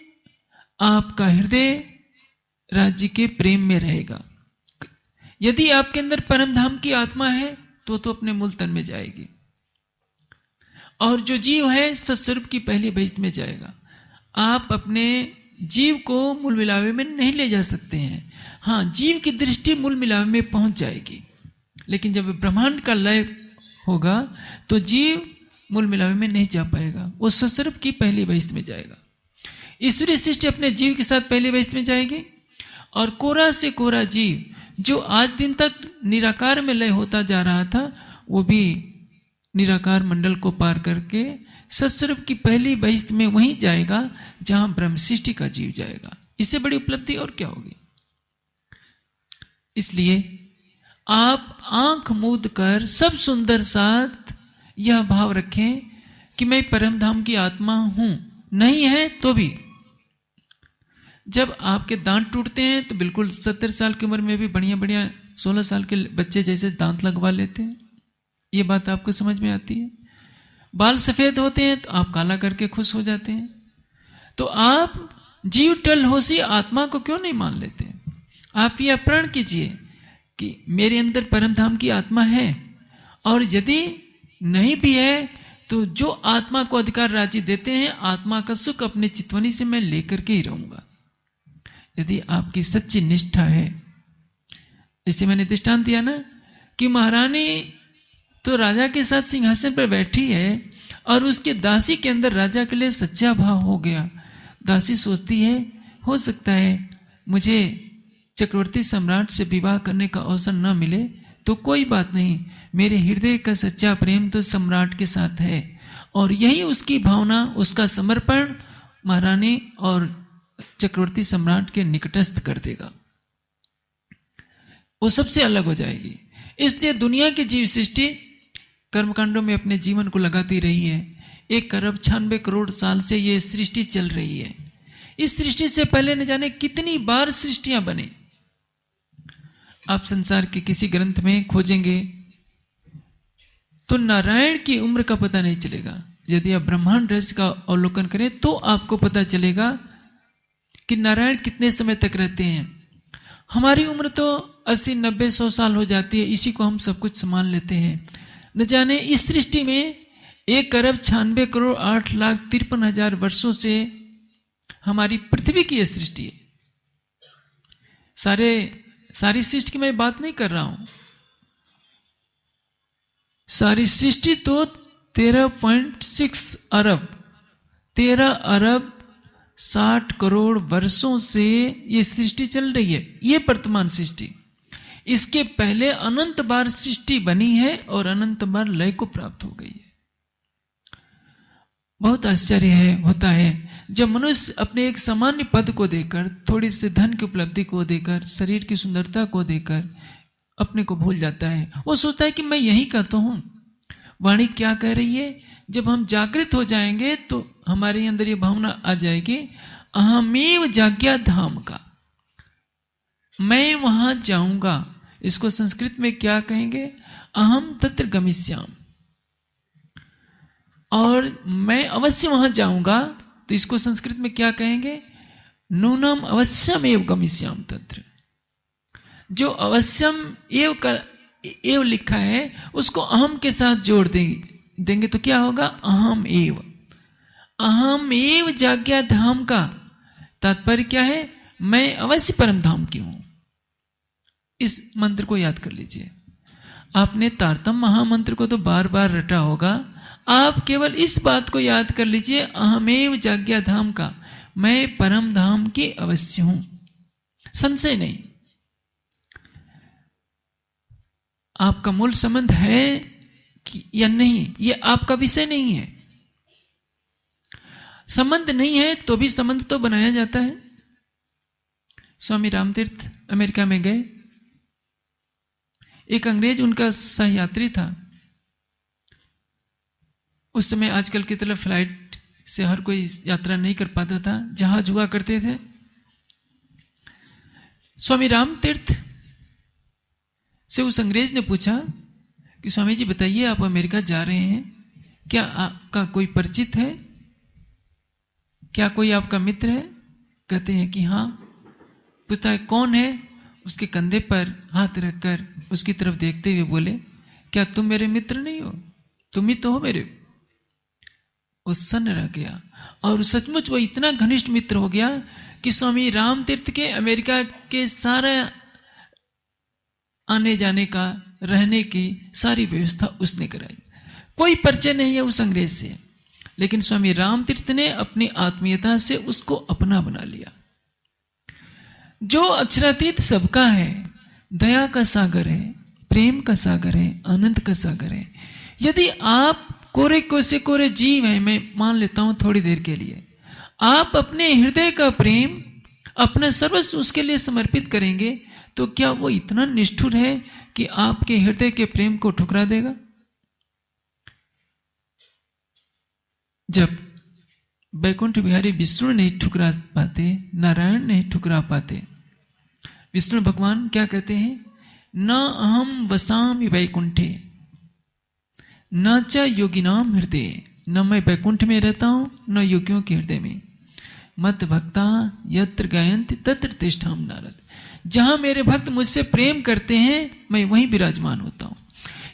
आपका हृदय राज्य के प्रेम में रहेगा। यदि आपके अंदर परम धाम की आत्मा है तो अपने मूल तन में जाएगी, और जो जीव है सत्स्वरूप की पहली बहिष्ठ में जाएगा। आप अपने जीव को मूल मिलावे में नहीं ले जा सकते हैं। हाँ, जीव की दृष्टि मूल मिलावे में पहुंच जाएगी, लेकिन जब ब्रह्मांड का लय होगा तो जीव मूल मिलावे में नहीं जा पाएगा, वो सत्स्वरूप की पहली बहिष्ठ में जाएगा। ईश्वरीय सृष्टि अपने जीव के साथ पहली बहिष्ठ में जाएगी, और कोरा से कोरा जीव जो आज दिन तक निराकार में लय होता जा रहा था, वो भी निराकार मंडल को पार करके सत्स्वरूप की पहली बहिष्ठ में वहीं जाएगा जहां ब्रह्म सृष्टि का जीव जाएगा। इससे बड़ी उपलब्धि और क्या होगी? इसलिए आप आंख मूंद कर सब सुंदर साथ यह भाव रखें कि मैं परम धाम की आत्मा हूं। नहीं है तो भी जब आपके दांत टूटते हैं तो बिल्कुल 70 साल की उम्र में भी बढ़िया बढ़िया 16 साल के बच्चे जैसे दांत लगवा लेते हैं। ये बात आपको समझ में आती है। बाल सफेद होते हैं तो आप काला करके खुश हो जाते हैं। तो आप जीव टल होशी आत्मा को क्यों नहीं मान लेते? आप यह प्रण कीजिए कि मेरे अंदर परम धाम की आत्मा है, और यदि नहीं भी है तो जो आत्मा को अधिकार राज्य देते हैं, आत्मा का सुख अपने चितवनी से मैं लेकर के ही रहूंगा। यदि आपकी सच्ची निष्ठा है, जैसे मैंने दृष्टांत दिया ना कि महारानी तो राजा के साथ सिंहासन पर बैठी है और उसके दासी के अंदर राजा के लिए सच्चा भाव हो गया। दासी सोचती है हो सकता है मुझे चक्रवर्ती सम्राट से विवाह करने का अवसर न मिले तो कोई बात नहीं, मेरे हृदय का सच्चा प्रेम तो सम्राट के साथ है, और यही उसकी भावना, उसका समर्पण महारानी और चक्रवर्ती सम्राट के निकटस्थ कर देगा। वो सबसे अलग हो जाएगी। इसलिए दुनिया की जीव सृष्टि कर्मकांडों में अपने जीवन को लगाती रही है। 1 अरब 96 करोड़ साल से ये सृष्टि चल रही है। इस सृष्टि से पहले न जाने कितनी बार सृष्टियां बनी। आप संसार के किसी ग्रंथ में खोजेंगे तो नारायण की उम्र का पता नहीं चलेगा। यदि आप ब्रह्मांड रहस्य का अवलोकन करें तो आपको पता चलेगा कि नारायण कितने समय तक रहते हैं। हमारी उम्र तो 80, 90, 100 साल हो जाती है, इसी को हम सब कुछ संभाल लेते हैं। न जाने इस सृष्टि में 1,96,08,53,000 वर्षों से हमारी पृथ्वी की यह सृष्टि है। सारी सृष्टि की मैं बात नहीं कर रहा हूं। सारी सृष्टि तो 13.6 अरब 13 अरब 60 करोड़ वर्षों से ये सृष्टि चल रही है। ये वर्तमान सृष्टि, इसके पहले अनंत बार सृष्टि बनी है और अनंत बार लय को प्राप्त हो गई है। बहुत आश्चर्य होता है जब मनुष्य अपने एक सामान्य पद को देकर, थोड़ी सी धन की उपलब्धि को देकर, शरीर की सुंदरता को देकर अपने को भूल जाता है। वो सोचता है कि मैं यही का तो हूं। वाणी क्या कह रही है? जब हम जागृत हो जाएंगे तो हमारे अंदर ये भावना आ जाएगी, अहमेव जाग्या धाम का, मैं वहां जाऊंगा। इसको संस्कृत में क्या कहेंगे? अहम तत्र गमिष्याम। और मैं अवश्य वहां जाऊंगा तो इसको संस्कृत में क्या कहेंगे? नूनम अवश्यम एव गमिष्याम तत्र। जो अवश्यम एव लिखा है उसको अहम के साथ जोड़ देंगे तो क्या होगा? अहम एव जाग्या धाम का तात्पर्य क्या है? मैं अवश्य परम धाम की हूं। इस मंत्र को याद कर लीजिए। आपने तारतम महामंत्र को तो बार बार रटा होगा, आप केवल इस बात को याद कर लीजिए, अहमेव जाग्या धाम का, मैं परम धाम की अवश्य हूं, संशय नहीं। आपका मूल संबंध है या नहीं, यह आपका विषय नहीं है। संबंध नहीं है तो भी संबंध तो बनाया जाता है। स्वामी रामतीर्थ अमेरिका में गए, एक अंग्रेज उनका सहयात्री था। उस समय आजकल की तरह फ्लाइट से हर कोई यात्रा नहीं कर पाता था, जहाज हुआ करते थे। स्वामी रामतीर्थ से उस अंग्रेज ने पूछा कि स्वामी जी बताइए, आप अमेरिका जा रहे हैं, क्या आपका कोई परिचित है? क्या कोई आपका मित्र है? कहते हैं कि हाँ। पूछता है कौन है? उसके कंधे पर हाथ रखकर उसकी तरफ देखते हुए बोले, क्या तुम मेरे मित्र नहीं हो? तुम ही तो हो मेरे। वो सन्न रह गया और सचमुच वो इतना घनिष्ठ मित्र हो गया कि स्वामी रामतीर्थ के अमेरिका के सारा आने जाने का, रहने की सारी व्यवस्था उसने कराई। कोई परिचय नहीं है उस अंग्रेज से, लेकिन स्वामी रामतीर्थ ने अपनी आत्मीयता से उसको अपना बना लिया। जो अक्षरातीत सबका है, दया का सागर है, प्रेम का सागर है, आनंद का सागर है। यदि आप कोरे जीव हैं, मैं मान लेता हूं थोड़ी देर के लिए, आप अपने हृदय का प्रेम, अपना सर्वस्व उसके लिए समर्पित करेंगे तो क्या वो इतना निष्ठुर है कि आपके हृदय के प्रेम को ठुकरा देगा? जब बैकुंठ बिहारी विष्णु नहीं ठुकरा पाते, नारायण नहीं ठुकरा पाते, विष्णु भगवान क्या कहते हैं? न अहम वसामि वैकुंठे न च योगिनाम हृदय। न मैं बैकुंठ में रहता हूं, न योगियों के हृदय में। मत भक्ता यत्र गायन्ति तत्र तिष्ठाम नारद। जहां मेरे भक्त मुझसे प्रेम करते हैं, मैं वहीं विराजमान होता हूं।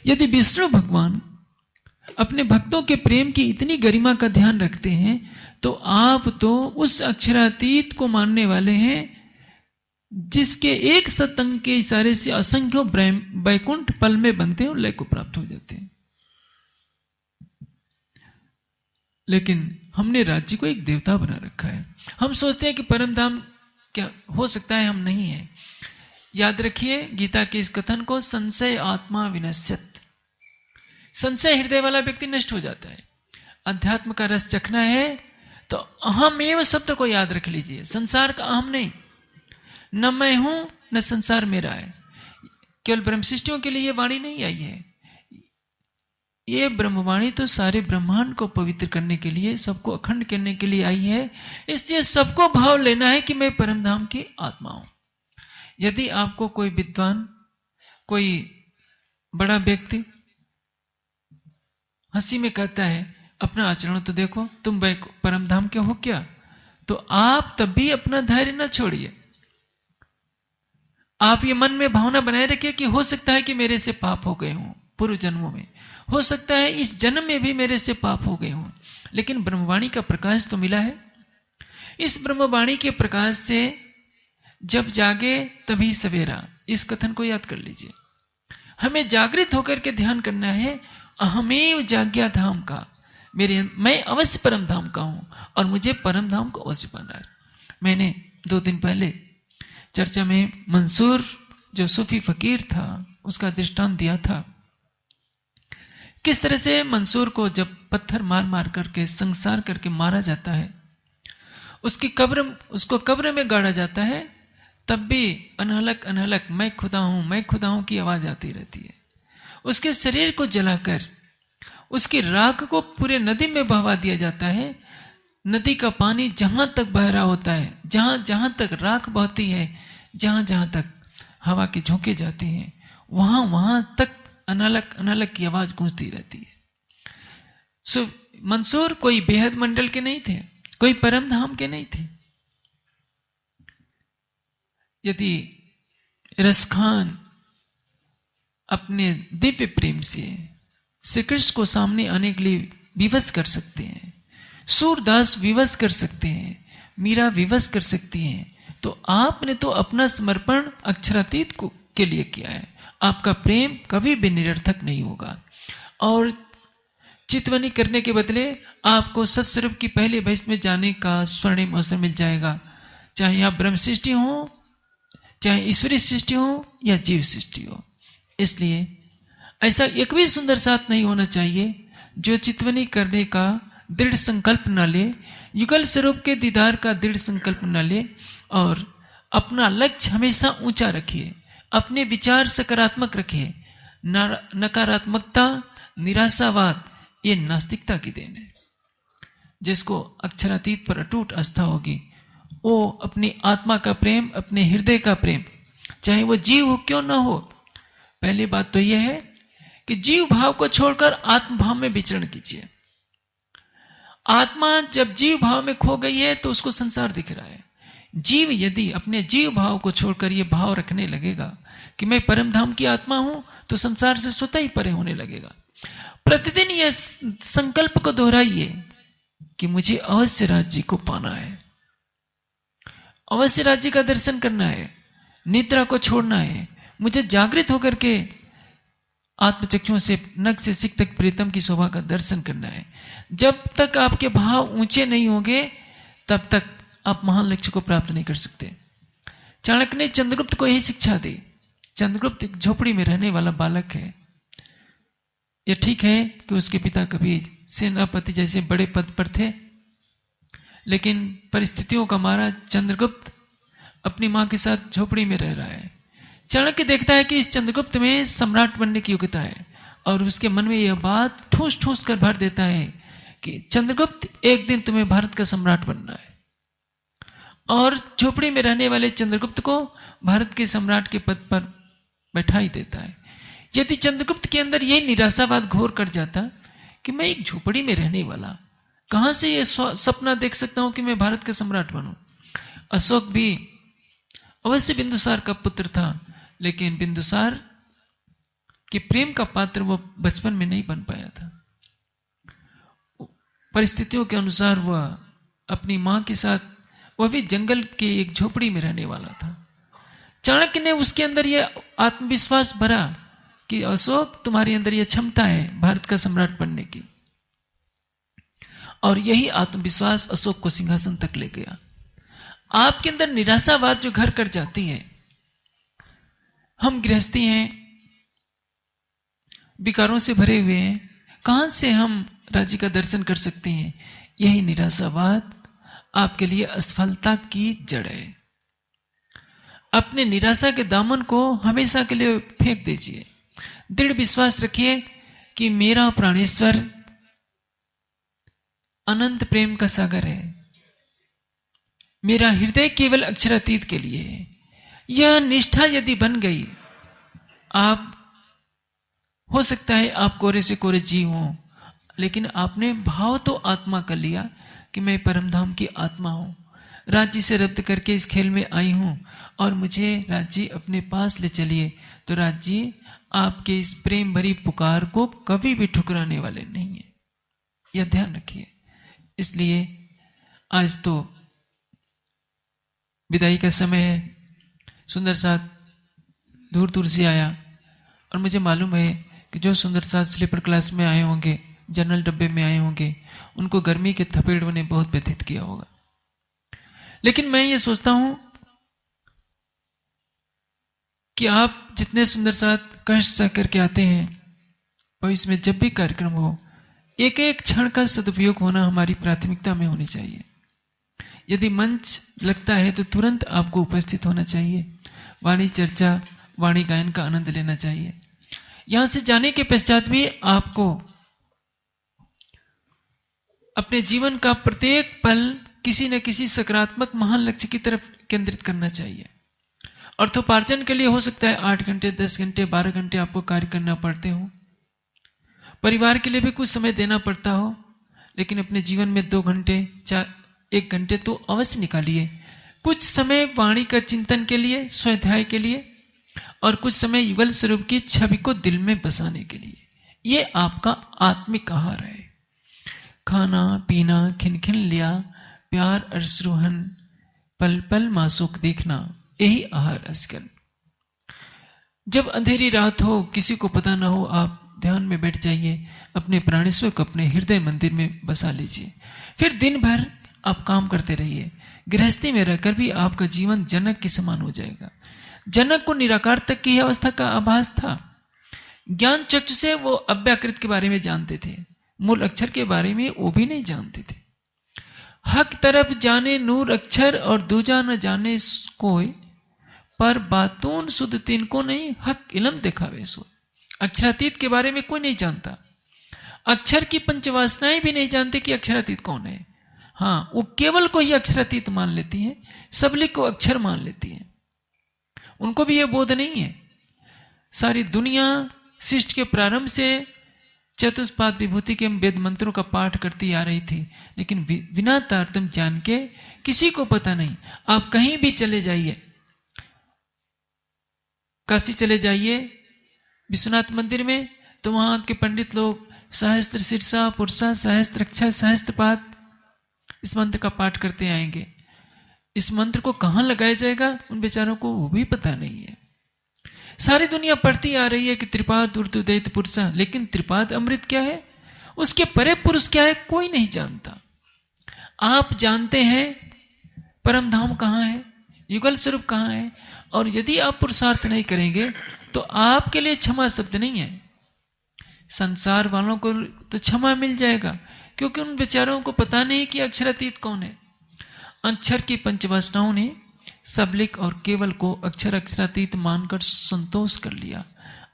यदि विष्णु भगवान अपने भक्तों के प्रेम की इतनी गरिमा का ध्यान रखते हैं, तो आप तो उस अक्षरातीत को मानने वाले हैं जिसके एक सतंग के इशारे से असंख्यों बैकुंठ पल में बनते हैं और लय को प्राप्त हो जाते हैं। लेकिन हमने राज्य को एक देवता बना रखा है। हम सोचते हैं कि परम धाम क्या हो सकता है, हम नहीं है। याद रखिए गीता के इस कथन को, संशय आत्मा विनश्यत। संशय हृदय वाला व्यक्ति नष्ट हो जाता है। अध्यात्म का रस चखना है तो अहम एव शब्द को याद रख लीजिए। संसार का अहम नहीं, न मैं हूं न संसार मेरा है। केवल ब्रह्मशिष्टियों के लिए वाणी नहीं आई है, ये ब्रह्मवाणी तो सारे ब्रह्मांड को पवित्र करने के लिए, सबको अखंड करने के लिए आई है। इसलिए सबको भाव लेना है कि मैं परमधाम की आत्मा हूं। यदि आपको कोई विद्वान, कोई बड़ा व्यक्ति हंसी में कहता है अपना आचरण तो देखो, तुम परमधाम के हो क्या, तो आप तब भी अपना धैर्य न छोड़िए। आप ये मन में भावना बनाए रखिए कि हो सकता है कि मेरे से पाप हो गए हों पूर्व जन्मों में, हो सकता है इस जन्म में भी मेरे से पाप हो गए हों, लेकिन ब्रह्मवाणी का प्रकाश तो मिला है। इस ब्रह्मवाणी के प्रकाश से जब जागे तभी सवेरा, इस कथन को याद कर लीजिए। हमें जागृत होकर के ध्यान करना है, अहमेव जाग्या धाम का, मैं अवश्य परम धाम का हूं और मुझे परम धाम को अवश्य पाना है। मैंने 2 दिन पहले चर्चा में मंसूर जो सूफी फकीर था उसका दृष्टांत दिया था, किस तरह से मंसूर को जब पत्थर मार मार करके संसार करके मारा जाता है, उसको कब्र में गाड़ा जाता है, तब भी अनहलक अनहलक मैं खुदा हूं की आवाज आती रहती है। उसके शरीर को जलाकर उसकी राख को पूरे नदी में बहवा दिया जाता है। नदी का पानी जहां तक बह रहा होता है, जहां जहां तक राख बहती है, जहां जहां तक हवा के झोंके जाते हैं, वहां वहां तक अनहलक अनहलक की आवाज गूंजती रहती है। मंसूर कोई बेहद मंडल के नहीं थे, कोई परम धाम के नहीं थे। यदि रसखान अपने दिव्य प्रेम से श्री कृष्ण को सामने आने के लिए विवश कर सकते हैं, सूरदास विवश कर सकते हैं, मीरा विवश कर सकती हैं, तो आपने तो अपना समर्पण अक्षरातीत के लिए किया है। आपका प्रेम कभी भी निरर्थक नहीं होगा और चितवनी करने के बदले आपको सत्स्वरूप की पहले भैस में जाने का स्वर्णिम अवसर मिल जाएगा, चाहे आप ब्रह्म सृष्टि हो, चाहे ईश्वरीय सृष्टि हो या जीव सृष्टि हो। इसलिए ऐसा एक भी सुंदर साथ नहीं होना चाहिए जो चितवनी करने का दृढ़ संकल्प न ले, युगल स्वरूप के दीदार का दृढ़ संकल्प न ले और अपना लक्ष्य हमेशा ऊंचा रखिए, अपने विचार सकारात्मक रखिए। नकारात्मकता, निराशावाद ये नास्तिकता की देन है। जिसको अक्षरातीत पर अटूट आस्था होगी, वो अपनी आत्मा का प्रेम, अपने हृदय का प्रेम, चाहे वो जीव हो क्यों ना हो। पहली बात तो यह है कि जीव भाव को छोड़कर आत्म भाव में विचरण कीजिए। आत्मा जब जीव भाव में खो गई है तो उसको संसार दिख रहा है। जीव यदि अपने जीव भाव को छोड़कर ये भाव रखने लगेगा कि मैं परम धाम की आत्मा हूं, तो संसार से स्वतः ही परे होने लगेगा। प्रतिदिन यह संकल्प को दोहराइए कि मुझे अवश्य राज्य को पाना है, अवश्य राज्य का दर्शन करना है, निद्रा को छोड़ना है, मुझे जागृत होकर के आत्मचक्षुओं से नख से सिख तक प्रीतम की शोभा का दर्शन करना है। जब तक आपके भाव ऊंचे नहीं होंगे तब तक आप महान लक्ष्य को प्राप्त नहीं कर सकते। चाणक्य ने चंद्रगुप्त को यही शिक्षा दी। चंद्रगुप्त एक झोपड़ी में रहने वाला बालक है। यह ठीक है कि उसके पिता कभी सेनापति जैसे बड़े पद पर थे, लेकिन परिस्थितियों का मारा चंद्रगुप्त अपनी मां के साथ झोपड़ी में रह रहा है। चाणक्य देखता है कि इस चंद्रगुप्त में सम्राट बनने की योग्यता है और उसके मन में यह बात ठूस ठूस कर भर देता है कि चंद्रगुप्त, एक दिन तुम्हें भारत का सम्राट बनना है। और झोपड़ी में रहने वाले चंद्रगुप्त को भारत के सम्राट के पद पर बैठा ही देता है। यदि चंद्रगुप्त के अंदर यह निराशावाद घोर कर जाता कि मैं एक झोपड़ी में रहने वाला, कहां से यह सपना देख सकता हूं कि मैं भारत का सम्राट बनूं। अशोक भी अवश्य बिंदुसार का पुत्र था, लेकिन बिंदुसार के प्रेम का पात्र वो बचपन में नहीं बन पाया था। परिस्थितियों के अनुसार वह अपनी मां के साथ, वह भी जंगल के एक झोपड़ी में रहने वाला था। चाणक्य ने उसके अंदर यह आत्मविश्वास भरा कि अशोक, तुम्हारे अंदर यह क्षमता है भारत का सम्राट बनने की। और यही आत्मविश्वास अशोक को सिंहासन तक ले गया। आपके अंदर निराशावाद जो घर कर जाती है, हम गृहस्थी हैं, विकारों से भरे हुए हैं, कहां से हम राज्य का दर्शन कर सकते हैं। यही निराशावाद आपके लिए असफलता की जड़ है। अपने निराशा के दामन को हमेशा के लिए फेंक दीजिए। दृढ़ विश्वास रखिए कि मेरा प्राणेश्वर अनंत प्रेम का सागर है, मेरा हृदय केवल अक्षरातीत के लिए है। यह निष्ठा यदि बन गई, आप हो सकता है आप कोरे से कोरे जीव हो, लेकिन आपने भाव तो आत्मा कर लिया कि मैं परमधाम की आत्मा हूं, राज्य से रब्द करके इस खेल में आई हूं और मुझे राज्य अपने पास ले चलिए। तो राज्य आपके इस प्रेम भरी पुकार को कभी भी ठुकराने वाले नहीं है, यह ध्यान रखिए। इसलिए आज तो विदाई का समय है। सुंदर साथ दूर दूर से आया और मुझे मालूम है कि जो सुंदर साथ स्लीपर क्लास में आए होंगे, जनरल डब्बे में आए होंगे, उनको गर्मी के थपेड़ों ने बहुत व्यथित किया होगा। लेकिन मैं ये सोचता हूं कि आप जितने सुंदर साथ कष्ट सह करके आते हैं, और इसमें जब भी कार्यक्रम हो, एक एक क्षण का सदुपयोग होना हमारी प्राथमिकता में होनी चाहिए। यदि मंच लगता है तो तुरंत आपको उपस्थित होना चाहिए, वाणी चर्चा, वाणी गायन का आनंद लेना चाहिए। यहां से जाने के पश्चात भी आपको अपने जीवन का प्रत्येक पल किसी न किसी सकारात्मक महान लक्ष्य की तरफ केंद्रित करना चाहिए। अर्थोपार्जन के लिए हो सकता है 8 घंटे, 10 घंटे, 12 घंटे आपको कार्य करना पड़ते हो, परिवार के लिए भी कुछ समय देना पड़ता हो, लेकिन अपने जीवन में 2 घंटे, 1 घंटे तो अवश्य निकालिए। कुछ समय वाणी का चिंतन के लिए, स्वाध्याय के लिए, और कुछ समय युगल स्वरूप की छवि को दिल में बसाने के लिए। ये आपका आत्मिक आहार है। खाना पीना खिनखिन लिया, प्यार अश्रुहन, पल पल मासूक देखना, यही आहार आजकल। जब अंधेरी रात हो, किसी को पता ना हो, आप ध्यान में बैठ जाइए, अपने प्राणेश्वर को अपने हृदय मंदिर में बसा लीजिए। फिर दिन भर आप काम करते रहिए। गृहस्थी में रहकर भी आपका जीवन जनक के समान हो जाएगा। जनक को निराकार तक की अवस्था का आभास था। ज्ञान चक्षु से वो अव्याकृत के बारे में जानते थे, मूल अक्षर के बारे में वो भी नहीं जानते थे। हक तरफ जाने नूर अक्षर और दूजा न जाने कोई, पर बातून सुध तीन को नहीं, हक इलम दिखावे सो। अक्षरातीत के बारे में कोई नहीं जानता। अक्षर की पंचवासनाएं भी नहीं जानते कि अक्षरातीत कौन है। हाँ, वो केवल को ही अक्षरातीत मान लेती हैं, सबलिक को अक्षर मान लेती हैं। उनको भी यह बोध नहीं है। सारी दुनिया सृष्टि के प्रारंभ से चतुष्पाद विभूति के वेद मंत्रों का पाठ करती आ रही थी, लेकिन बिना तारतम्य ज्ञान के किसी को पता नहीं। आप कहीं भी चले जाइए, काशी चले जाइए विश्वनाथ मंदिर में, तो वहां के पंडित लोग सहस्त्र शीर्षा पुरुषा सहस्त्र रक्षा सहस्त्रपाद इस मंत्र का पाठ करते आएंगे। इस मंत्र को कहां लगाया जाएगा उन बेचारों को वो भी पता नहीं है। सारी दुनिया पढ़ती आ रही है कि त्रिपाद ऊर्ध्वदैत पुरुषा, लेकिन त्रिपाद अमृत क्या है, उसके परे पुरुष क्या है, कोई नहीं जानता। आप जानते हैं परम धाम कहां है, युगल स्वरूप कहां है, और यदि आप पुरुषार्थ नहीं करेंगे तो आपके लिए क्षमा शब्द नहीं है। संसार वालों को तो क्षमा मिल जाएगा, क्योंकि उन बेचारों को पता नहीं कि अक्षरातीत कौन है। अक्षर की पंचवासनाओं ने सबलिक और केवल को अक्षर अक्षरातीत मानकर संतोष कर लिया।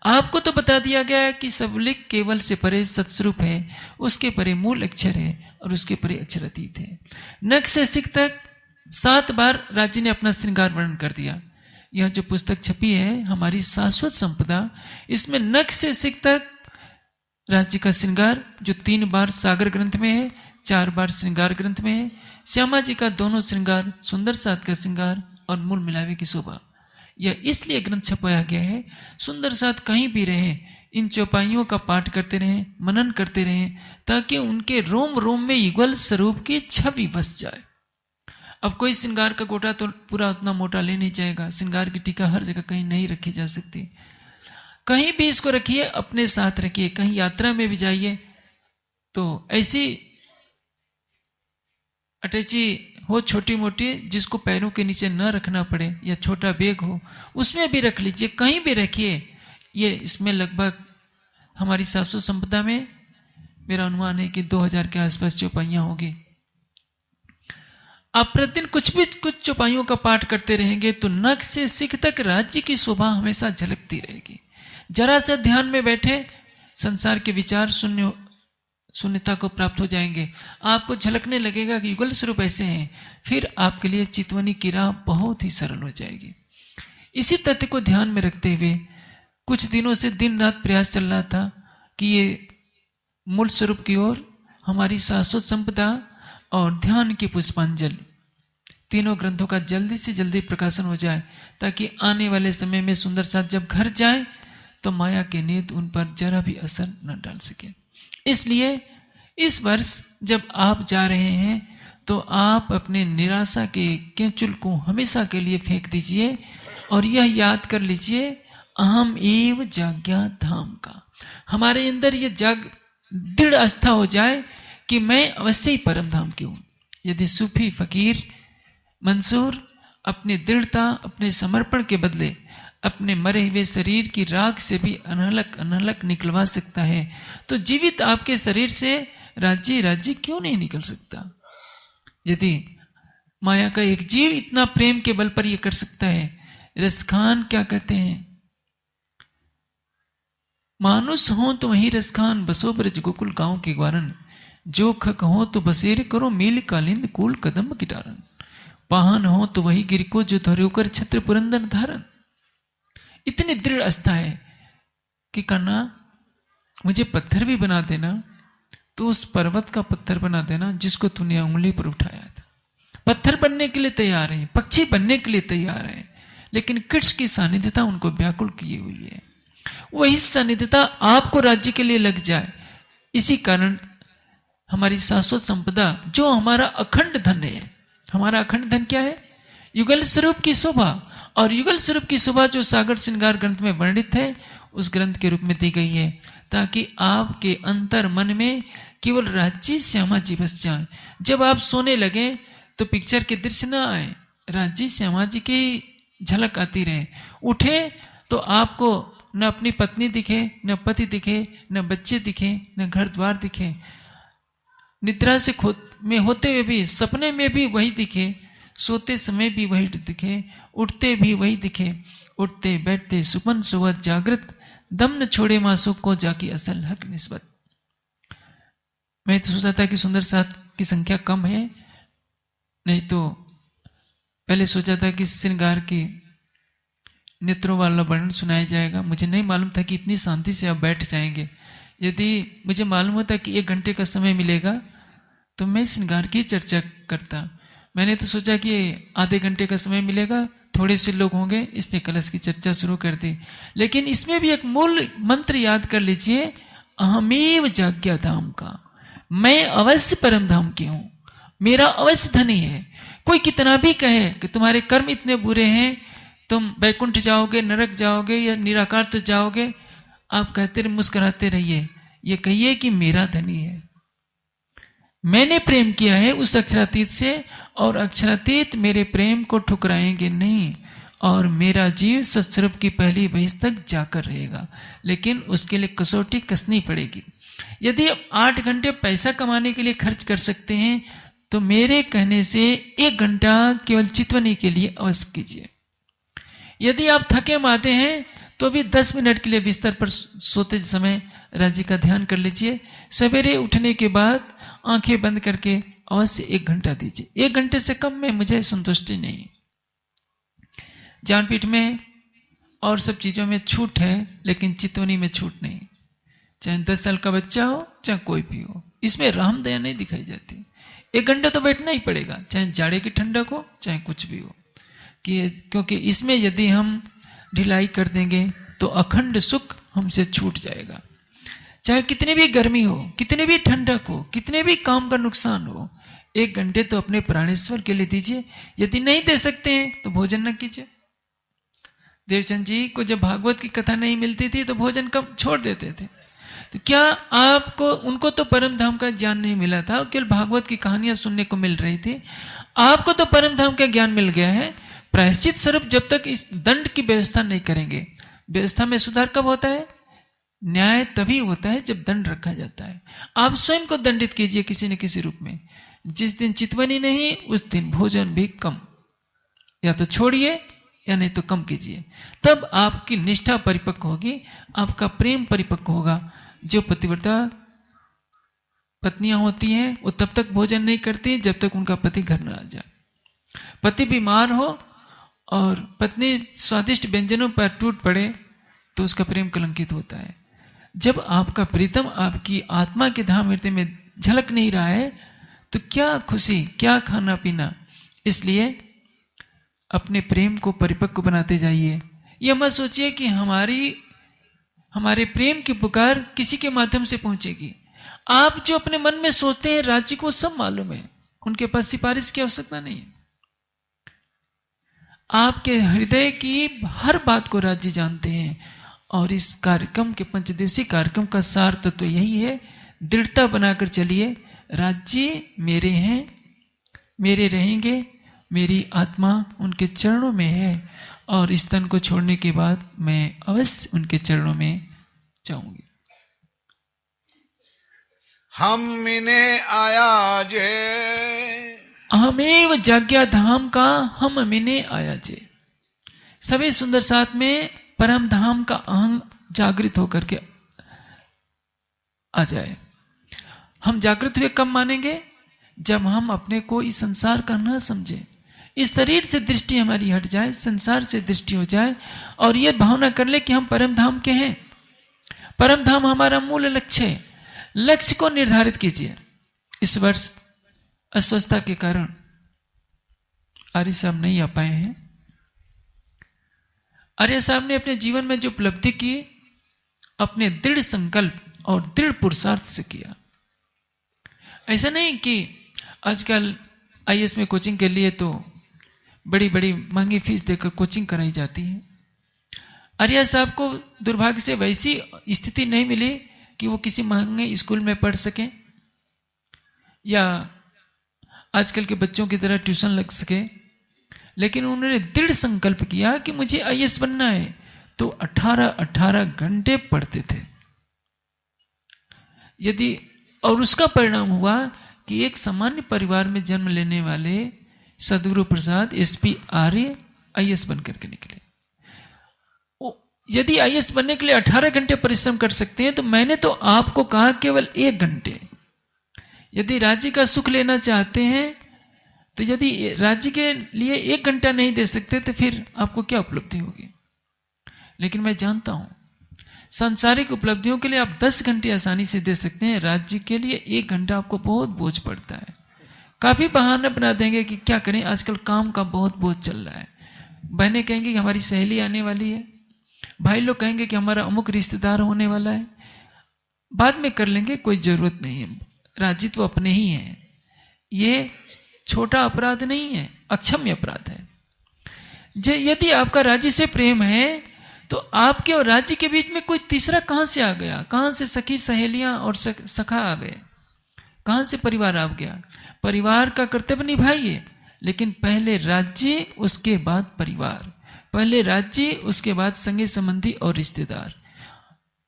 आपको तो बता दिया गया है कि सबलिक केवल से परे सत्स्वरूप है, उसके परे मूल अक्षर है और उसके परे अक्षरातीत है। नख से सिख तक 7 बार राज्य ने अपना श्रृंगार वर्णन कर दिया। यह जो पुस्तक छपी है हमारी शाश्वत संपदा, इसमें नख से सिख तक राज्य का श्रृंगार, जो 3 बार सागर ग्रंथ में है, 4 बार श्रृंगार ग्रंथ में है, श्यामा जी का दोनों श्रृंगार, सुंदर साथ का श्रृंगार और मूल मिलावे की शोभा, यह इसलिए ग्रंथ छपाया गया है। सुंदर साथ कहीं भी रहे, इन चौपाइयों का पाठ करते रहें, मनन करते रहें, ताकि उनके रोम रोम में युगल स्वरूप की छवि बस जाए। अब कोई श्रृंगार का गोटा तो पूरा उतना मोटा ले नहीं जाएगा। श्रृंगार की टीका हर जगह कहीं नहीं रखी जा सकती। कहीं भी इसको रखिए, अपने साथ रखिए। कहीं यात्रा में भी जाइए तो ऐसी अटैची हो छोटी मोटी, जिसको पैरों के नीचे न रखना पड़े, या छोटा बैग हो उसमें भी रख लीजिए, कहीं भी रखिए। ये इसमें लगभग हमारी शाश्वत संपदा में मेरा अनुमान है कि 2000 के आसपास चौपाइयां होगी। आप प्रतिदिन कुछ चौपाइयों का पाठ करते रहेंगे तो नख से सिख तक राज्य की शोभा हमेशा झलकती रहेगी। जरा सा ध्यान में बैठे, संसार के विचार शून्यता को प्राप्त हो जाएंगे। आपको झलकने लगेगा कि युगल स्वरूप ऐसे हैं। फिर आपके लिए चितवनी की राह बहुत ही सरल हो जाएगी। इसी तथ्य को ध्यान में रखते हुए कुछ दिनों से दिन रात प्रयास चल रहा था कि ये मूल स्वरूप की ओर, हमारी शाश्वत संपदा और ध्यान की पुष्पांजलि, तीनों ग्रंथों का जल्दी से जल्दी प्रकाशन हो जाए, ताकि आने वाले समय में सुंदर साथ जब घर जाए तो माया के नीत उन पर जरा भी असर न डाल सके। इसलिए इस वर्ष जब आप जा रहे हैं तो आप अपने निराशा के केंचुल को हमेशा के लिए फेंक दीजिए और यह याद कर लीजिए, अहम एव जाज्ञा धाम का। हमारे अंदर यह दृढ़ आस्था हो जाए कि मैं अवश्य ही परम धाम की हूं। यदि सूफी फकीर मंसूर अपनी दृढ़ता, अपने समर्पण के बदले अपने मरे हुए शरीर की राख से भी अनहलक निकलवा सकता है, तो जीवित आपके शरीर से राज्य क्यों नहीं निकल सकता? यदि माया का एक जीव इतना प्रेम के बल पर यह कर सकता है, रसखान क्या कहते हैं? मानुष हो तो वही रसखान, बसो ब्रज गोकुल गांव के ग्वारन, जो खक हो तो बसेरे करो मील कालिंद कूल कदम किटारन, पाहन हो तो वही गिर को जो धरोकर छत्र पुरंदर धारन। इतनी दृढ़ आस्था है कि करना मुझे पत्थर भी बना देना, तो उस पर्वत का पत्थर बना देना जिसको तूने उंगली पर उठाया था। पत्थर बनने के लिए तैयार हैं, पक्षी बनने के लिए तैयार हैं, लेकिन कृष्ण की सानिध्यता उनको व्याकुल किए हुई है। वही सानिध्यता आपको राज्य के लिए लग जाए। इसी कारण हमारी शाश्वत संपदा, जो हमारा अखंड धन है, हमारा अखंड धन क्या है? युगल स्वरूप की शोभा। और युगल स्वरूप की शोभा जो सागर श्रृंगार ग्रंथ में वर्णित है, उस ग्रंथ के रूप में दी गई है, ताकि आपके अंतर मन में केवल राज्य श्यामा जी बस जाए। जब आप सोने लगे तो पिक्चर के दृश्य ना आए, राज्य श्यामा जी की झलक आती रहे। उठे तो आपको न अपनी पत्नी दिखे, न पति दिखे, न बच्चे दिखे, न घर द्वार दिखे। निद्रा से में होते हुए भी, सपने में भी वही दिखे, सोते समय भी वही दिखे, उठते भी वही दिखे। उठते बैठते सुपन सुवत जागृत, दम न छोड़े मासूक को जाकी असल हक निस्बत। मैं तो सोचा था कि सुंदर साथ की संख्या कम है, नहीं तो पहले सोचा था कि श्रृंगार की नेत्रों वाला वर्णन सुनाया जाएगा। मुझे नहीं मालूम था कि इतनी शांति से आप बैठ जाएंगे। यदि मुझे मालूम होता कि 1 घंटे का समय मिलेगा तो मैं श्रृंगार की चर्चा करता। मैंने तो सोचा कि आधे घंटे का समय मिलेगा, थोड़े से लोग होंगे, इसने कलश की चर्चा शुरू कर दी। लेकिन इसमें भी एक मूल मंत्र याद कर लीजिए, अहमेव जाज्ञा धाम का। मैं अवश्य परम धाम की हूं, मेरा अवश्य धनी है। कोई कितना भी कहे कि तुम्हारे कर्म इतने बुरे हैं, तुम बैकुंठ जाओगे, नरक जाओगे या निराकार तो जाओगे, आप कहते रहे, मुस्कुराते रहिए, ये कहिए कि मेरा धनी है, मैंने प्रेम किया है उस अक्षरातीत से, और अक्षरातीत मेरे प्रेम को ठुकराएंगे नहीं, और मेरा जीव सत्स्वरूप की पहली बहिस तक जाकर रहेगा। लेकिन उसके लिए कसौटी कसनी पड़ेगी। यदि आप 8 घंटे पैसा कमाने के लिए खर्च कर सकते हैं, तो मेरे कहने से 1 घंटा केवल चितवनी के लिए अवश्य कीजिए। यदि आप थके माते हैं तो भी 10 मिनट के लिए बिस्तर पर सोते समय राज्य का ध्यान कर लीजिए। सवेरे उठने के बाद आंखें बंद करके अवश्य 1 घंटा दीजिए। 1 घंटे से कम में मुझे संतुष्टि नहीं। ज्ञानपीठ में और सब चीजों में छूट है, लेकिन चितवनी में छूट नहीं। चाहे 10 साल का बच्चा हो, चाहे कोई भी हो, इसमें राम दया नहीं दिखाई जाती। 1 घंटा तो बैठना ही पड़ेगा, चाहे जाड़े की ठंडक हो, चाहे कुछ भी हो, क्योंकि इसमें यदि हम ढिलाई कर देंगे तो अखंड सुख हमसे छूट जाएगा। चाहे कितनी भी गर्मी हो, कितनी भी ठंडक हो, कितने भी काम का नुकसान हो, 1 घंटे तो अपने प्राणेश्वर के लिए दीजिए। यदि नहीं दे सकते हैं तो भोजन न कीजिए। देवचंद जी को जब भागवत की कथा नहीं मिलती थी तो भोजन कब छोड़ देते थे। तो क्या आपको, उनको तो परम धाम का ज्ञान नहीं मिला था, केवल भागवत की कहानियां सुनने को मिल रही थी। आपको तो परम धाम का ज्ञान मिल गया है। प्रायश्चित स्वरूप जब तक इस दंड की व्यवस्था नहीं करेंगे, व्यवस्था में सुधार कब होता है? न्याय तभी होता है जब दंड रखा जाता है। आप स्वयं को दंडित कीजिए किसी न किसी रूप में। जिस दिन चितवनी नहीं, उस दिन भोजन भी कम, या तो छोड़िए या नहीं तो कम कीजिए। तब आपकी निष्ठा परिपक्व होगी, आपका प्रेम परिपक्व होगा। जो पतिव्रता पत्नियां होती हैं वो तब तक भोजन नहीं करती जब तक उनका पति घर न आ जाए। पति बीमार हो और पत्नी स्वादिष्ट व्यंजनों पर टूट पड़े तो उसका प्रेम कलंकित होता है। जब आपका प्रीतम आपकी आत्मा के धाम हृदय में झलक नहीं रहा है तो क्या खुशी, क्या खाना पीना। इसलिए अपने प्रेम को परिपक्व बनाते जाइए। यह मत सोचिए कि हमारे प्रेम की पुकार किसी के माध्यम से पहुंचेगी। आप जो अपने मन में सोचते हैं राज्य को सब मालूम है, उनके पास सिफारिश की आवश्यकता नहीं है। आपके हृदय की हर बात को राज्य जानते हैं। और इस कार्यक्रम के 5 दिवसीय कार्यक्रम का सार तत्व यही है, दृढ़ता बनाकर चलिए। राज्य मेरे हैं, मेरे रहेंगे, मेरी आत्मा उनके चरणों में है और इस तन को छोड़ने के बाद मैं अवश्य उनके चरणों में जाऊंगी। हम इन्हें आया जे अहमेव जाग्या धाम का हम मिने आया जे। सभी सुंदर साथ में परम धाम का अहं जागृत होकर के आ जाए। हम जागृत हुए कब मानेंगे? जब हम अपने को इस संसार का न समझे, इस शरीर से दृष्टि हमारी हट जाए, संसार से दृष्टि हो जाए और ये भावना कर ले कि हम परम धाम के हैं। परम धाम हमारा मूल लक्ष्य है। लक्ष्य को निर्धारित कीजिए। इस वर्ष अस्वस्थता के कारण आर्य साहब नहीं आ पाए हैं। आर्य साहब ने अपने जीवन में जो उपलब्धि की अपने दृढ़ संकल्प और दृढ़ पुरुषार्थ से किया। ऐसा नहीं कि आजकल आईएएस में कोचिंग के लिए तो बड़ी बड़ी महंगी फीस देकर कोचिंग कराई जाती है। आर्य साहब को दुर्भाग्य से वैसी स्थिति नहीं मिली कि वो किसी महंगे स्कूल में पढ़ सके या आजकल के बच्चों की तरह ट्यूशन लग सके, लेकिन उन्होंने दृढ़ संकल्प किया कि मुझे आईएएस बनना है तो 18 घंटे पढ़ते थे। यदि और उसका परिणाम हुआ कि एक सामान्य परिवार में जन्म लेने वाले सदगुरु प्रसाद एसपी आर्य आईएएस बनकर के निकले। यदि आईएएस बनने के लिए 18 घंटे परिश्रम कर सकते हैं तो मैंने तो आपको कहा केवल 1 घंटे। यदि राज्य का सुख लेना चाहते हैं तो यदि राज्य के लिए 1 घंटा नहीं दे सकते तो फिर आपको क्या उपलब्धि होगी। लेकिन मैं जानता हूं सांसारिक उपलब्धियों के लिए आप 10 घंटे आसानी से दे सकते हैं, राज्य के लिए 1 घंटा आपको बहुत बोझ पड़ता है। काफी बहाना बना देंगे कि क्या करें, आजकल काम का बहुत बोझ चल रहा है। बहनें कहेंगी कि हमारी सहेली आने वाली है, भाई लोग कहेंगे कि हमारा अमुक रिश्तेदार होने वाला है, बाद में कर लेंगे, कोई जरूरत नहीं है। राज्य तो अपने ही है। ये छोटा अपराध नहीं है, अक्षम्य अपराध है। यदि आपका राज्य से प्रेम है तो आपके और राज्य के बीच में कोई तीसरा कहां से आ गया? कहां से सखी सहेलियां और सखा आ गए? कहां से परिवार आ गया? परिवार का कर्तव्य निभाइए, लेकिन पहले राज्य उसके बाद परिवार, पहले राज्य उसके बाद संगी संबंधी और रिश्तेदार,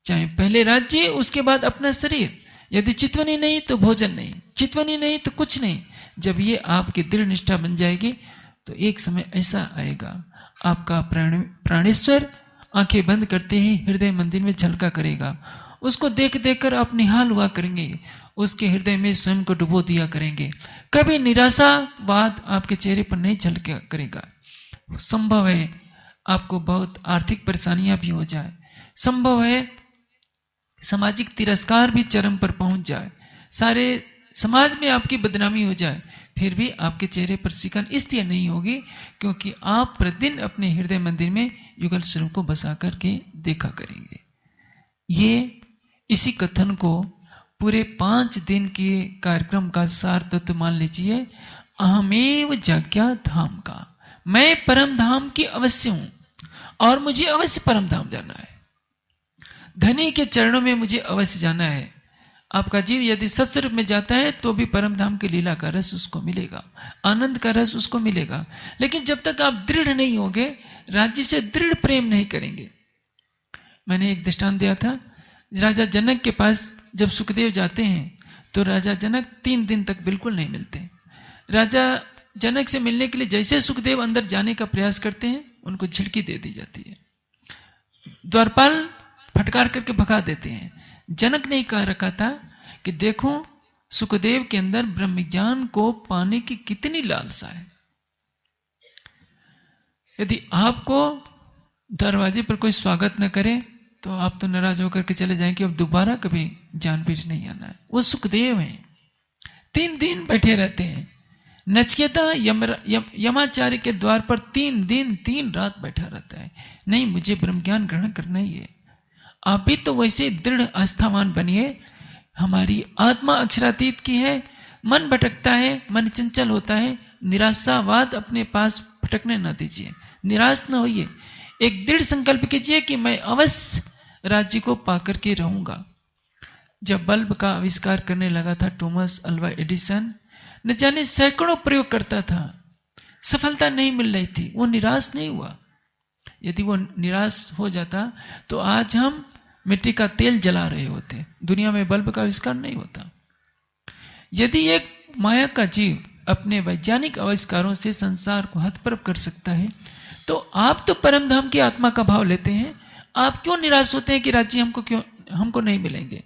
चाहे पहले राज्य उसके बाद अपना शरीर। यदि चितवनी नहीं तो भोजन नहीं, चितवनी नहीं तो कुछ नहीं। जब ये आपकी दृढ़ निष्ठा बन जाएगी तो एक समय ऐसा आएगा आपका प्राणेश्वर आंखें बंद करते ही हृदय मंदिर में झलका करेगा। उसको देख देख कर आप निहाल हुआ करेंगे, उसके हृदय में स्वयं को डुबो दिया करेंगे। कभी निराशावाद आपके चेहरे पर नहीं झलका करेगा। संभव है आपको बहुत आर्थिक परेशानियां भी हो जाए, संभव है सामाजिक तिरस्कार भी चरम पर पहुंच जाए, सारे समाज में आपकी बदनामी हो जाए, फिर भी आपके चेहरे पर सिकन इसलिए नहीं होगी क्योंकि आप प्रतिदिन अपने हृदय मंदिर में युगल स्वरूप को बसा करके देखा करेंगे। ये इसी कथन को पूरे 5 दिन के कार्यक्रम का सार तत्व मान लीजिए। अहमेव जाग्या धाम का, मैं परम धाम की अवश्य हूं और मुझे अवश्य परम धाम जाना है। धनी के चरणों में मुझे अवश्य जाना है। आपका जीव यदि सत्स्वरूप में जाता है तो भी परम धाम की लीला का रस उसको मिलेगा, आनंद का रस उसको मिलेगा। लेकिन जब तक आप दृढ़ नहीं होंगे, राज्य से दृढ़ प्रेम नहीं करेंगे। मैंने एक दृष्टांत दिया था, राजा जनक के पास जब सुखदेव जाते हैं तो राजा जनक 3 दिन तक बिल्कुल नहीं मिलते। राजा जनक से मिलने के लिए जैसे सुखदेव अंदर जाने का प्रयास करते हैं, उनको झिड़की दे दी जाती है, द्वारपाल फटकार करके भगा देते हैं। जनक ने कह रखा था कि देखो सुखदेव के अंदर ब्रह्म ज्ञान को पाने की कितनी लालसा है। यदि आपको दरवाजे पर कोई स्वागत न करे तो आप तो नाराज होकर के चले जाएंगे, अब दोबारा कभी ज्ञानपीठ नहीं आना है। वो सुखदेव हैं, 3 दिन बैठे रहते हैं। नचिकेता यमाचार्य के द्वार पर 3 दिन 3 रात बैठा रहता है। नहीं, मुझे ब्रह्म ज्ञान ग्रहण करना ही है। आप भी तो वैसे दृढ़ आस्थावान बनिए। हमारी आत्मा अक्षरातीत की है, मन भटकता है, मन चंचल होता है। निराशावाद अपने पास भटकने न दीजिए, निराश न होइए। एक दृढ़ संकल्प कीजिए कि मैं अवश्य राज्य को पाकर के रहूंगा। जब बल्ब का आविष्कार करने लगा था थॉमस अल्वा एडिसन, न जाने सैकड़ों प्रयोग करता था, सफलता नहीं मिल रही थी। वो निराश नहीं हुआ। यदि वो निराश हो जाता तो आज हम मिट्टी का तेल जला रहे होते, दुनिया में बल्ब का आविष्कार नहीं होता। यदि एक माया का जीव अपने वैज्ञानिक आविष्कारों से संसार को हतप्रभ कर सकता है, तो आप तो परम धाम की आत्मा का भाव लेते हैं। आप क्यों निराश होते हैं कि राज्य हमको नहीं मिलेंगे?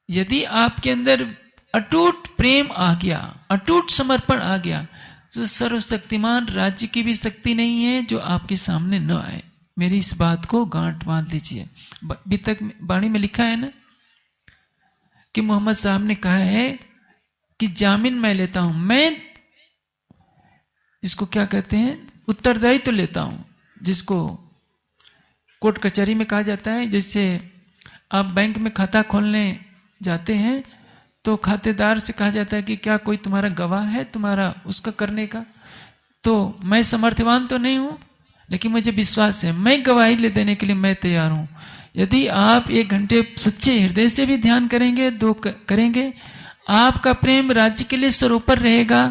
यदि आपके अंदर अटूट प्रेम आ गया, अटूट समर्पण आ गया, तो सर्वशक्तिमान राज्य की भी शक्ति नहीं है जो आपके सामने न आए। मेरी इस बात को गांठ बांध लीजिए। अभी तक वाणी में लिखा है ना कि मोहम्मद साहब ने कहा है कि जामीन मैं लेता हूं, मैं इसको क्या कहते हैं, उत्तरदायित्व तो लेता हूं, जिसको कोर्ट कचहरी में कहा जाता है। जैसे आप बैंक में खाता खोलने जाते हैं तो खातेदार से कहा जाता है कि क्या कोई तुम्हारा गवाह है तुम्हारा उसका करने का? तो मैं समर्थवान तो नहीं हूं, लेकिन मुझे विश्वास है, मैं गवाही ले देने के लिए मैं तैयार हूं। यदि आप 1 घंटे सच्चे हृदय से भी ध्यान करेंगे, 2 करेंगे, आपका प्रेम राज्य के लिए सरोपर रहेगा।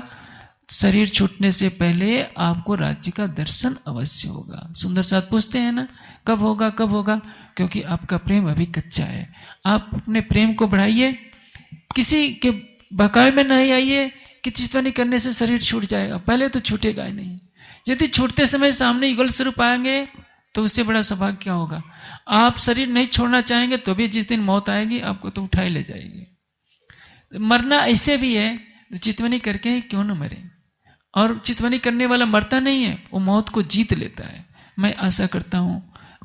शरीर छूटने से पहले आपको राज्य का दर्शन अवश्य होगा। सुंदर साथ पूछते हैं ना, कब होगा कब होगा? क्योंकि आपका प्रेम अभी कच्चा है। आप अपने प्रेम को बढ़ाइए, किसी के बकाये में नहीं आइए कि चितवनी करने से शरीर छूट जाएगा। पहले तो छूटेगा ही नहीं। यदि छूटते समय सामने युगल स्वरूप आएंगे तो उससे बड़ा सौभाग्य क्या होगा? आप शरीर नहीं छोड़ना चाहेंगे तो भी जिस दिन मौत आएगी आपको तो उठाई ले जाएगी। मरना ऐसे भी है तो चितवनी करके क्यों न मरे। और चितवनी करने वाला मरता नहीं है, वो मौत को जीत लेता है। मैं आशा करता हूं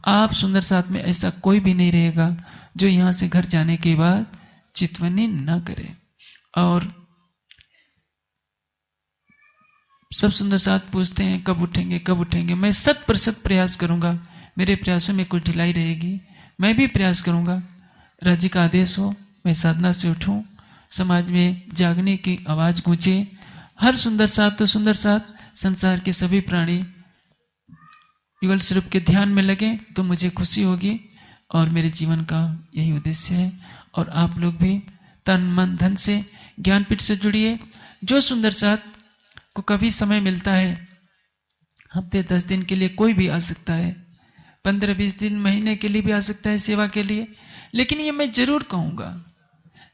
आप सुंदर साथ में ऐसा कोई भी नहीं रहेगा जो यहां से घर जाने के बाद चितवनी न करे। और सब सुंदर साथ पूछते हैं कब उठेंगे कब उठेंगे। मैं 100% प्रयास करूंगा। मेरे प्रयासों में कोई ढिलाई रहेगी मैं भी प्रयास करूंगा। राज्य का आदेश हो, मैं साधना से उठूं, समाज में जागने की आवाज गूंजे। हर सुंदर साथ तो सुंदर साथ संसार के सभी प्राणी युगल स्वरूप के ध्यान में लगे तो मुझे खुशी होगी। और मेरे जीवन का यही उद्देश्य है। और आप लोग भी तन मन धन से ज्ञानपीठ से जुड़िए। जो सुंदर साथ को कभी समय मिलता है, हफ्ते 10 दिन के लिए कोई भी आ सकता है, 15-20 दिन महीने के लिए भी आ सकता है सेवा के लिए। लेकिन ये मैं जरूर कहूंगा,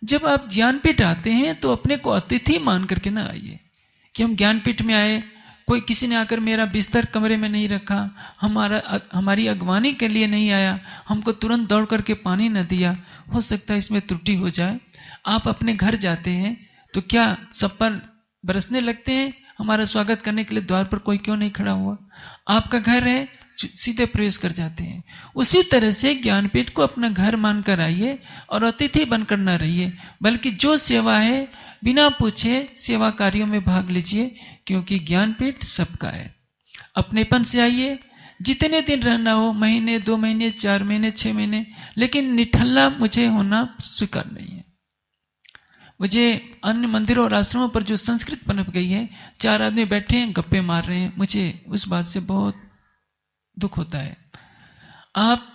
जब आप ज्ञानपीठ आते हैं तो अपने को अतिथि मान करके ना आइए कि हम ज्ञानपीठ में आए, कोई किसी ने आकर मेरा बिस्तर कमरे में नहीं रखा, हमारी अगवानी के लिए नहीं आया, हमको तुरंत दौड़ करके पानी न दिया। हो सकता है इसमें त्रुटि हो जाए। आप अपने घर जाते हैं तो क्या सब पर बरसने लगते हैं? हमारा स्वागत करने के लिए द्वार पर कोई क्यों नहीं खड़ा हुआ? आपका घर है, सीधे प्रवेश कर जाते हैं। उसी तरह से ज्ञानपीठ को अपना घर मानकर आइए और अतिथि बनकर न रहिए, बल्कि जो सेवा है बिना पूछे सेवा कार्यों में भाग लीजिए, क्योंकि ज्ञानपीठ सबका है। अपनेपन से आइए, जितने दिन रहना हो, महीने 2 महीने 4 महीने 6 महीने, लेकिन निठल्ला मुझे होना स्वीकार नहीं है। मुझे अन्य मंदिरों और आश्रमों पर जो संस्कृत पनप गई है, 4 आदमी बैठे हैं गप्पे मार रहे हैं, मुझे उस बात से बहुत दुख होता है। आप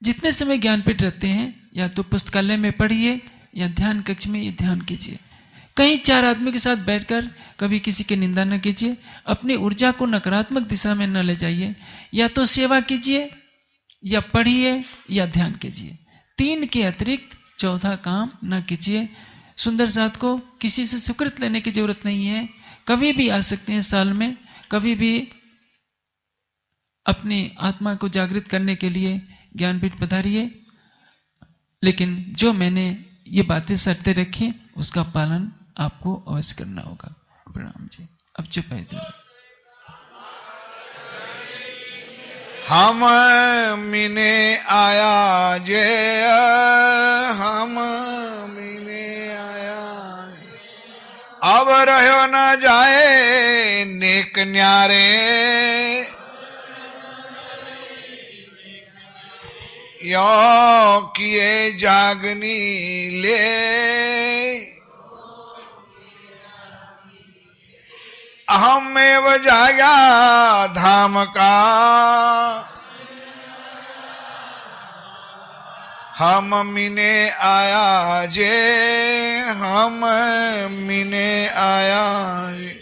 जितने समय ज्ञानपीठ रहते हैं या तो पुस्तकालय में पढ़िए या ध्यान कक्ष में ये ध्यान कीजिए। कहीं 4 आदमी के साथ बैठकर कभी किसी की निंदा न कीजिए। अपनी ऊर्जा को नकारात्मक दिशा में न ले जाइए। या तो सेवा कीजिए या पढ़िए या ध्यान कीजिए। 3 के अतिरिक्त चौथा काम न कीजिए। सुंदर साथ को किसी से सुकृत लेने की जरूरत नहीं है। कभी भी आ सकते हैं साल में, कभी भी अपनी आत्मा को जागृत करने के लिए ज्ञानपीठ पधारिए। लेकिन जो मैंने ये बातें शर्तें रखी उसका पालन आपको अवश्य करना होगा। प्रणाम जी। अब चुप है तो हम मिने आया जे, हम मिने आया, अब रहो न जाए नेक न्यारे, यो किए जागनी ले, अहमेव जागा धाम का, हम मिने आया जे, हम मिने आया जे।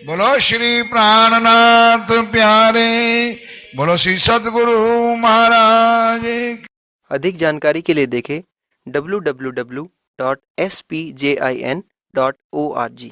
बोलो श्री प्राणनाथ प्यारे, बोलो श्री सद्गुरु महाराज। अधिक जानकारी के लिए देखें www.spjin.org।